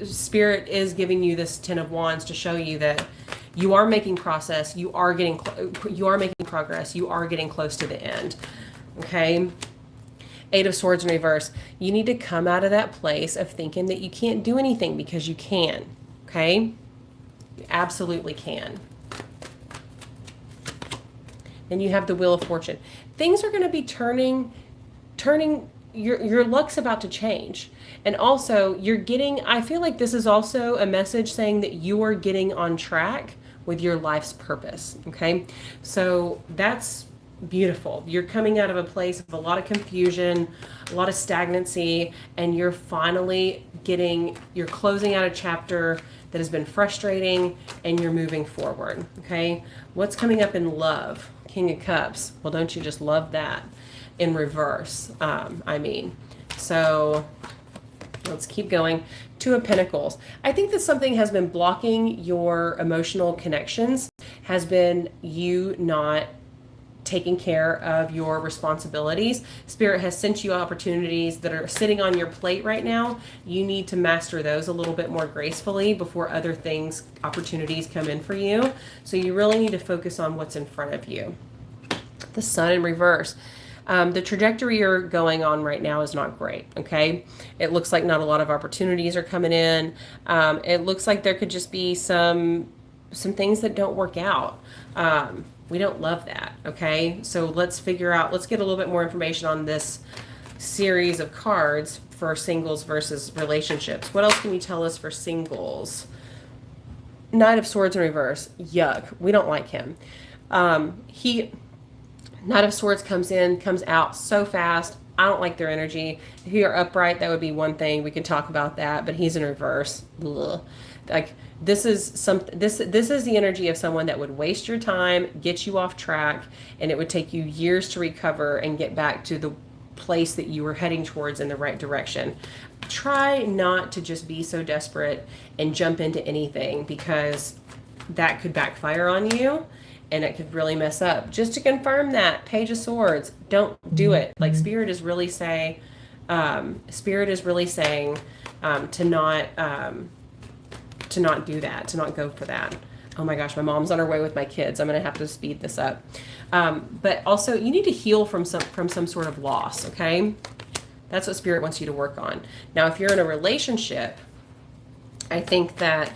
Spirit is giving you this 10 of Wands to show you that you are making progress, you are making progress, you are getting close to the end. Okay? 8 of Swords in reverse. You need to come out of that place of thinking that you can't do anything, because you can. Okay? You absolutely can. And you have the Wheel of Fortune. Things are going to be turning, your luck's about to change. And also I feel like this is also a message saying that you are getting on track with your life's purpose. Okay. So that's beautiful. You're coming out of a place of a lot of confusion, a lot of stagnancy, and you're finally you're closing out a chapter that has been frustrating, and you're moving forward. Okay. What's coming up in love? King of Cups. Well, don't you just love that? In reverse. So let's keep going. 2 of Pentacles. I think that something has been blocking your emotional connections, has been you not taking care of your responsibilities. Spirit has sent you opportunities that are sitting on your plate right now. You need to master those a little bit more gracefully before other opportunities come in for you. So you really need to focus on what's in front of you. The Sun in reverse. The trajectory you're going on right now is not great, okay? It looks like not a lot of opportunities are coming in. It looks like there could just be some things that don't work out. We don't love that, okay? So let's get a little bit more information on this series of cards for singles versus relationships. What else can you tell us for singles? Knight of Swords in reverse. Yuck. We don't like him. Knight of Swords comes out so fast. I don't like their energy. If you're upright, that would be one thing. We could talk about that, but he's in reverse. Ugh. Like this is the energy of someone that would waste your time, get you off track, and it would take you years to recover and get back to the place that you were heading towards in the right direction. Try not to just be so desperate and jump into anything, because that could backfire on you and it could really mess up. Just to confirm that, Page of Swords, don't do it. Like Spirit is really saying to not do that, to not go for that. Oh my gosh, my mom's on her way with my kids. I'm going to have to speed this up. But also, you need to heal from some sort of loss, okay? That's what Spirit wants you to work on. Now, if you're in a relationship, I think that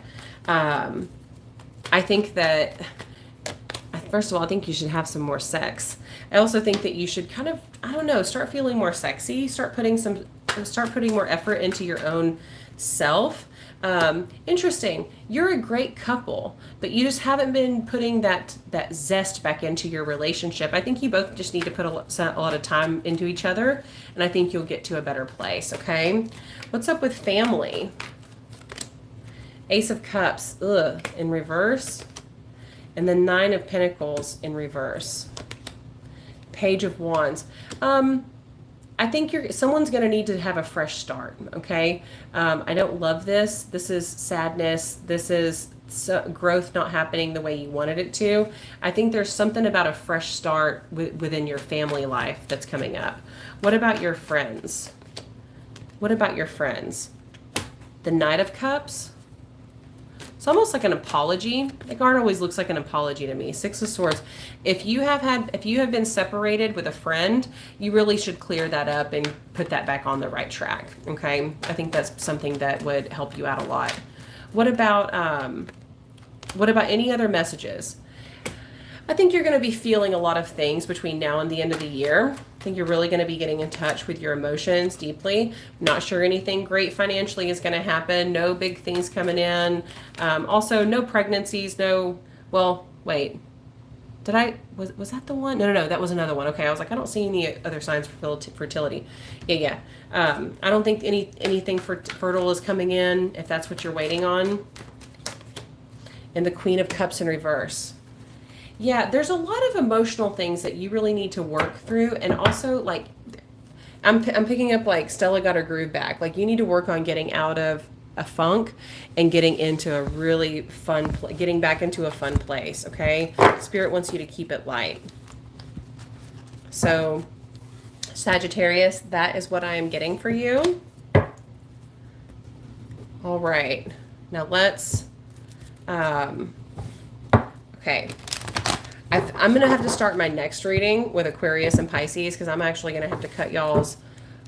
first of all, I think you should have some more sex. I also think that you should kind of, I don't know, start feeling more sexy. Start putting some start putting more effort into your own self. Interesting. You're a great couple, but you just haven't been putting that zest back into your relationship. I think you both just need to put a lot of time into each other, and I think you'll get to a better place. Okay. What's up with family? Ace of Cups, in reverse, and then Nine of Pentacles in reverse. Page of Wands. I think someone's going to need to have a fresh start, okay? I don't love this. This is sadness. This is growth not happening the way you wanted it to. I think there's something about a fresh start within your family life that's coming up. What about your friends? What about your friends? The Knight of Cups. It's almost like an apology. The card always looks like an apology to me. Six of Swords. If you have been separated with a friend, you really should clear that up and put that back on the right track. Okay, I think that's something that would help you out a lot. What about any other messages? I think you're going to be feeling a lot of things between now and the end of the year. I think you're really going to be getting in touch with your emotions deeply. I'm not sure anything great financially is going to happen. No big things coming in. Also, no pregnancies. Well, wait. Was that the one? No, that was another one. Okay, I was like, I don't see any other signs for fertility. Yeah. I don't think anything fertile is coming in, if that's what you're waiting on. And the Queen of Cups in reverse. Yeah, there's a lot of emotional things that you really need to work through, and also like I'm picking up like Stella got her groove back. Like you need to work on getting out of a funk and getting into a really fun getting back into a fun place, okay? Spirit wants you to keep it light. So, Sagittarius, that is what I am getting for you. All right. Now let's okay. I'm going to have to start my next reading with Aquarius and Pisces because I'm actually going to have to cut y'all's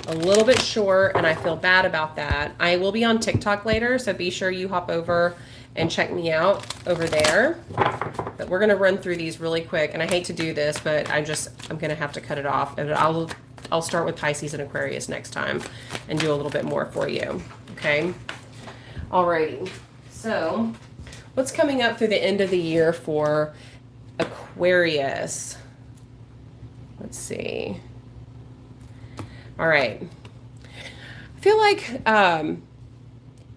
a little bit short, and I feel bad about that. I will be on TikTok later, so be sure you hop over and check me out over there. But we're going to run through these really quick, and I hate to do this, but I'm going to have to cut it off. And I'll start with Pisces and Aquarius next time and do a little bit more for you. Okay? Alrighty. So, what's coming up through the end of the year for Aquarius? Let's see. All right. I feel like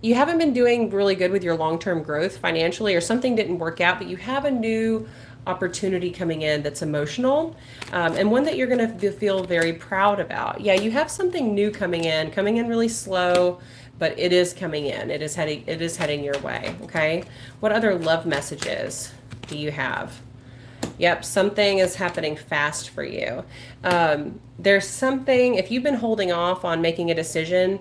you haven't been doing really good with your long-term growth financially, or something didn't work out, but you have a new opportunity coming in that's emotional, and one that you're going to feel very proud about. Yeah, you have something new coming in really slow, but it is coming in. It is heading your way, okay? What other love messages do you have? Yep, something is happening fast for you. There's something, if you've been holding off on making a decision,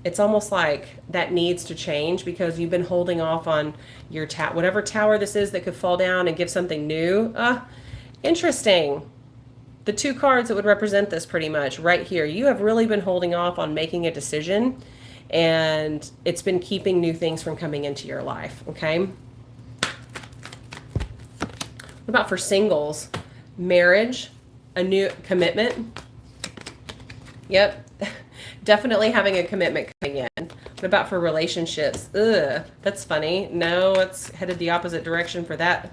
it's almost like that needs to change because you've been holding off on your whatever tower this is that could fall down and give something new. Interesting. The two cards that would represent this pretty much right here. You have really been holding off on making a decision, and it's been keeping new things from coming into your life, okay? What about for singles? Marriage, a new commitment. Yep, definitely having a commitment coming in. What about for relationships? That's funny. No, it's headed the opposite direction for that.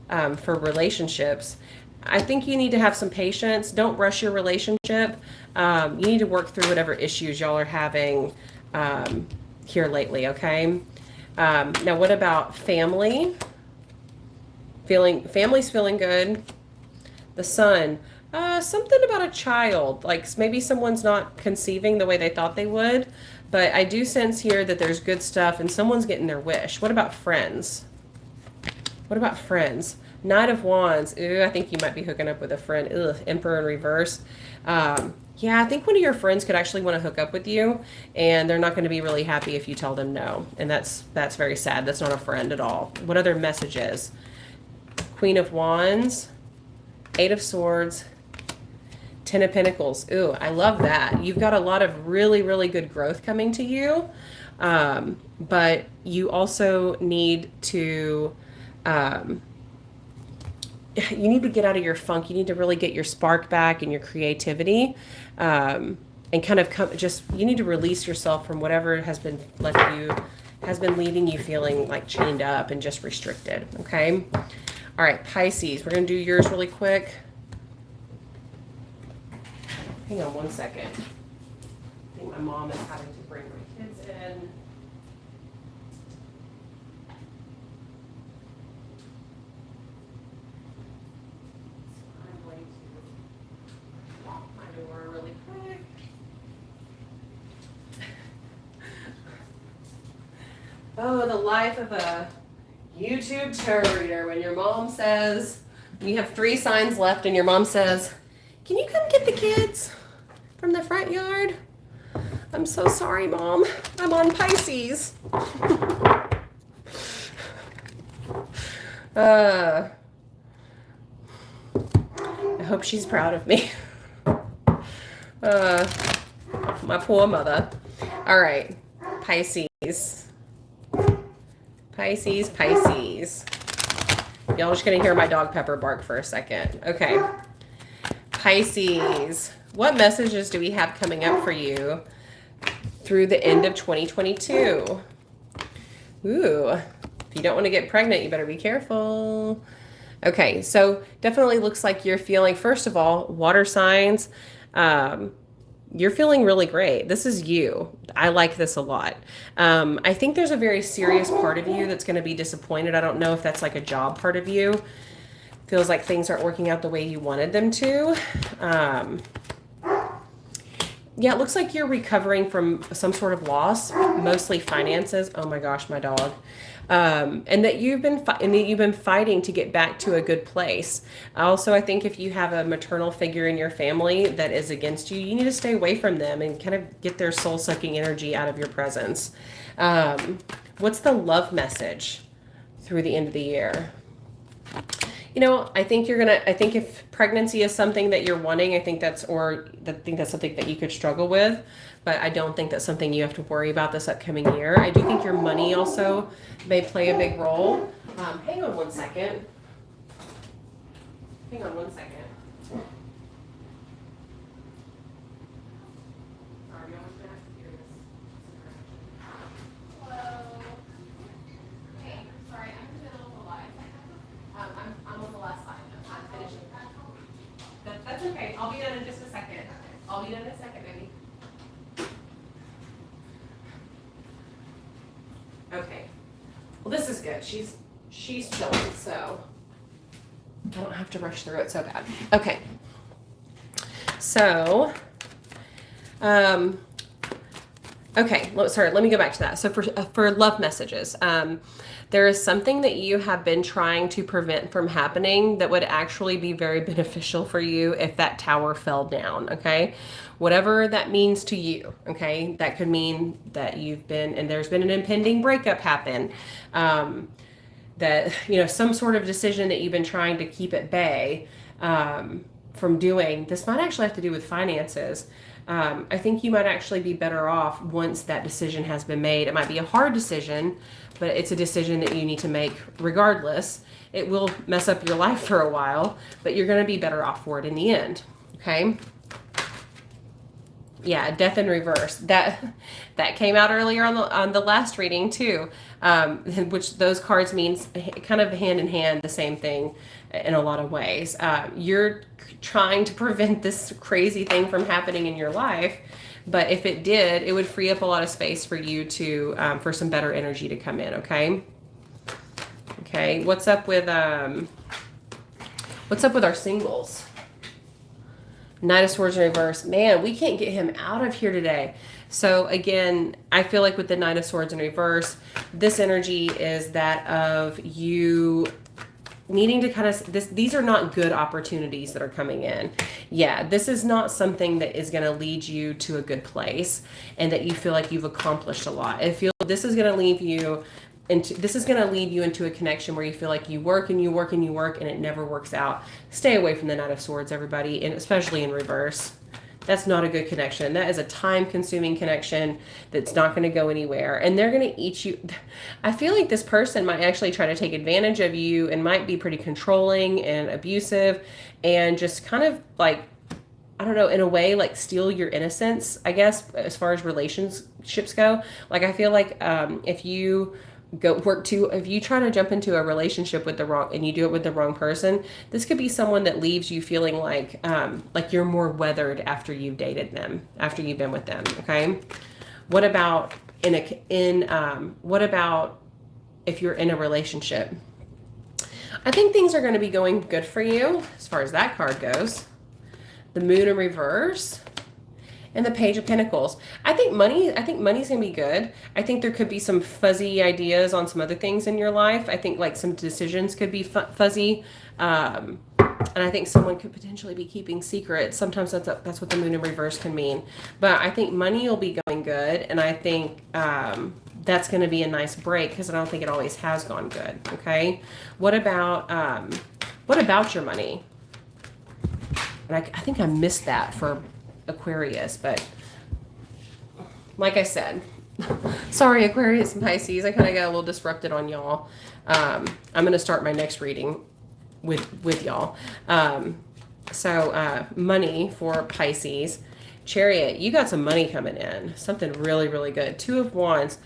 For relationships, I think you need to have some patience. Don't rush your relationship. You need to work through whatever issues y'all are having here lately, okay? Now, what about family? Family's feeling good. The Sun, something about a child, like maybe someone's not conceiving the way they thought they would, but I do sense here that there's good stuff and someone's getting their wish. What about friends? What about friends? Knight of Wands. Ooh, I think you might be hooking up with a friend. Ugh, Emperor in reverse. Yeah, I think one of your friends could actually want to hook up with you, and they're not going to be really happy if you tell them no, and that's very sad. That's not a friend at all. What other messages? Queen of Wands, Eight of Swords, Ten of Pentacles. Ooh, I love that. You've got a lot of really, really good growth coming to you, but you also need to get out of your funk. You need to really get your spark back and your creativity. and kind of come, just, you need to release yourself from whatever has been leaving you feeling like chained up and just restricted. Okay. All right, Pisces, we're going to do yours really quick. Hang on one second. I think my mom is having to bring my kids in. Really quick. Oh, the life of a YouTube tarot reader. When your mom says, you have 3 signs left and your mom says, can you come get the kids from the front yard? I'm so sorry, Mom. I'm on Pisces. I hope she's proud of me. My poor mother. All right, Pisces. Pisces, Pisces. Y'all just gonna hear my dog Pepper bark for a second. Okay. Pisces, what messages do we have coming up for you through the end of 2022? Ooh, if you don't want to get pregnant, you better be careful. Okay, so definitely looks like you're feeling, first of all, water signs. You're feeling really great. This is you. I like this a lot. I think there's a very serious part of you that's going to be disappointed. I don't know if that's like a job part of you. Feels like things aren't working out the way you wanted them to. Yeah, it looks like you're recovering from some sort of loss, mostly finances. Oh my gosh, my dog. And that you've been fighting to get back to a good place. Also, I think if you have a maternal figure in your family that is against you, you need to stay away from them and kind of get their soul-sucking energy out of your presence. What's the love message through the end of the year? You know, I think if pregnancy is something that you're wanting, I think that's something that you could struggle with, but I don't think that's something you have to worry about this upcoming year. I do think your money also may play a big role. Hang on one second. Hang on one second. Sorry, I was gonna have to hear this. Hello. Hey, sorry, I'm in the middle of a live. I'm on the last slide. I'm finishing. That's okay. I'll be done in just a second. I'll be done in a second, baby. Okay. Well, this is good. She's chilling, so I don't have to rush through it so bad. Okay. So, okay. Sorry. Let me go back to that. So for love messages, there is something that you have been trying to prevent from happening that would actually be very beneficial for you if that tower fell down, okay? Whatever that means to you, okay? That could mean that there's been an impending breakup happen, that, some sort of decision that you've been trying to keep at bay from doing. This might actually have to do with finances. I think you might actually be better off once that decision has been made. It might be a hard decision, but it's a decision that you need to make regardless. It will mess up your life for a while, but you're going to be better off for it in the end. Okay. Yeah, death in reverse. That came out earlier on the last reading too, which those cards means kind of hand in hand the same thing in a lot of ways. You're trying to prevent this crazy thing from happening in your life, but if it did, it would free up a lot of space for you to for some better energy to come in. Okay. Okay. What's up with our singles? Knight of Swords in reverse. Man, we can't get him out of here today. So again, I feel like with the Knight of Swords in reverse, this energy is that of you needing to kind of, these are not good opportunities that are coming in. Yeah, this is not something that is going to lead you to a good place and that you feel like you've accomplished a lot. I feel this is going to lead you into a connection where you feel like you work and you work and you work and it never works out. Stay away from the Knight of Swords, everybody, and especially in reverse. That's not a good connection. That is a time-consuming connection that's not going to go anywhere. And they're going to eat you. I feel like this person might actually try to take advantage of you and might be pretty controlling and abusive and just kind of like I don't know, in a way, like steal your innocence, I guess, as far as relationships go. Like, I feel like if you if you try to jump into a relationship with the wrong, and you do it with the wrong person, this could be someone that leaves you feeling like you're more weathered after you've dated them, after you've been with them. Okay. What about what about if you're in a relationship? I think things are going to be going good for you as far as that card goes. The Moon in reverse and the Page of Pentacles. I think money's going to be good. I think there could be some fuzzy ideas on some other things in your life. I think like some decisions could be fuzzy. And I think someone could potentially be keeping secrets. Sometimes that's what the Moon in reverse can mean. But I think money will be going good, and I think that's going to be a nice break, because I don't think it always has gone good. Okay, what about your money? And I think I missed that for Aquarius, but like I said, sorry Aquarius and Pisces, I kind of got a little disrupted on y'all. I'm going to start my next reading with y'all. So money for Pisces. Chariot, you got some money coming in. Something really, really good. Two of Wands.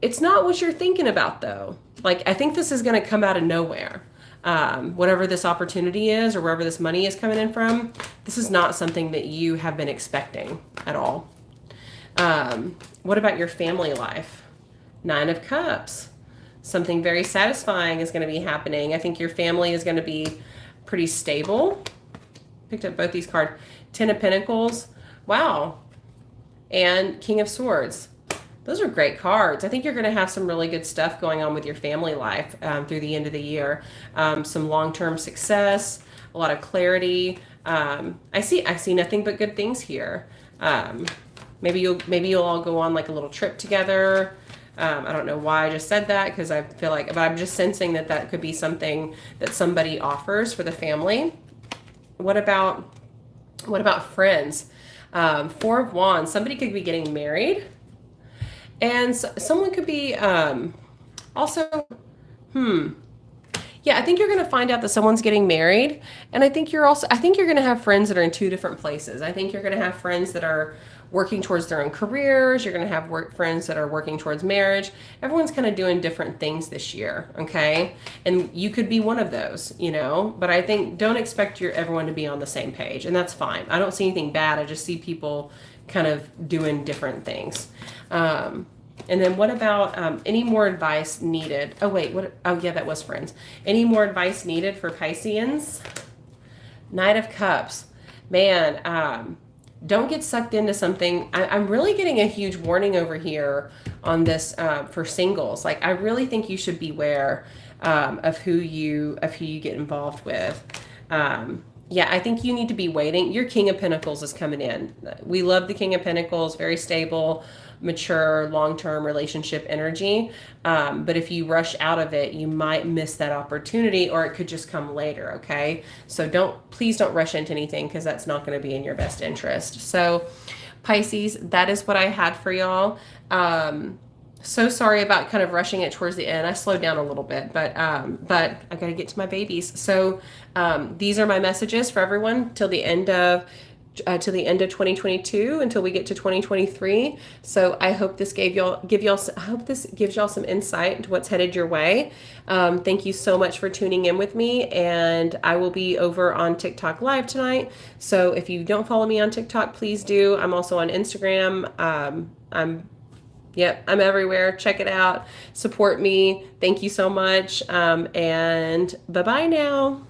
It's not what you're thinking about, though. Like, I think this is going to come out of nowhere. Whatever this opportunity is, or wherever this money is coming in from, this is not something that you have been expecting at all. What about your family life? Nine of Cups. Something very satisfying is going to be happening. I think your family is going to be pretty stable. Picked up both these cards. Ten of Pentacles. Wow. And King of Swords. Those are great cards. I think you're going to have some really good stuff going on with your family life through the end of the year. Some long-term success, a lot of clarity. I see nothing but good things here. Maybe you'll all go on like a little trip together. I don't know why I just said that, because I feel like, but I'm just sensing that could be something that somebody offers for the family. What about friends? Four of Wands. Somebody could be getting married. And someone could be also, yeah, I think you're going to find out that someone's getting married. And I think you're going to have friends that are in two different places. I think you're going to have friends that are working towards their own careers. You're going to have friends that are working towards marriage. Everyone's kind of doing different things this year, okay? And you could be one of those, But I think don't expect everyone to be on the same page, and that's fine. I don't see anything bad. I just see people kind of doing different things. And then what about any more advice needed? Oh, wait, what? Oh, yeah, that was friends. Any more advice needed for Pisceans? Knight of Cups. Man, don't get sucked into something. I'm really getting a huge warning over here on this for singles. Like, I really think you should beware of who you get involved with. Yeah, I think you need to be waiting. Your King of Pentacles is coming in. We love the King of Pentacles, very stable, mature, long-term relationship energy. But if you rush out of it, you might miss that opportunity, or it could just come later, okay? So please don't rush into anything, because that's not going to be in your best interest. So Pisces, that is what I had for y'all. So sorry about kind of rushing it towards the end. I slowed down a little bit, but I got to get to my babies. So these are my messages for everyone till the end of 2022, until we get to 2023. So I hope this gives y'all some insight into what's headed your way. Thank you so much for tuning in with me, and I will be over on TikTok live tonight. So if you don't follow me on TikTok, please do. I'm also on Instagram. I'm everywhere. Check it out. Support me. Thank you so much. And bye-bye now.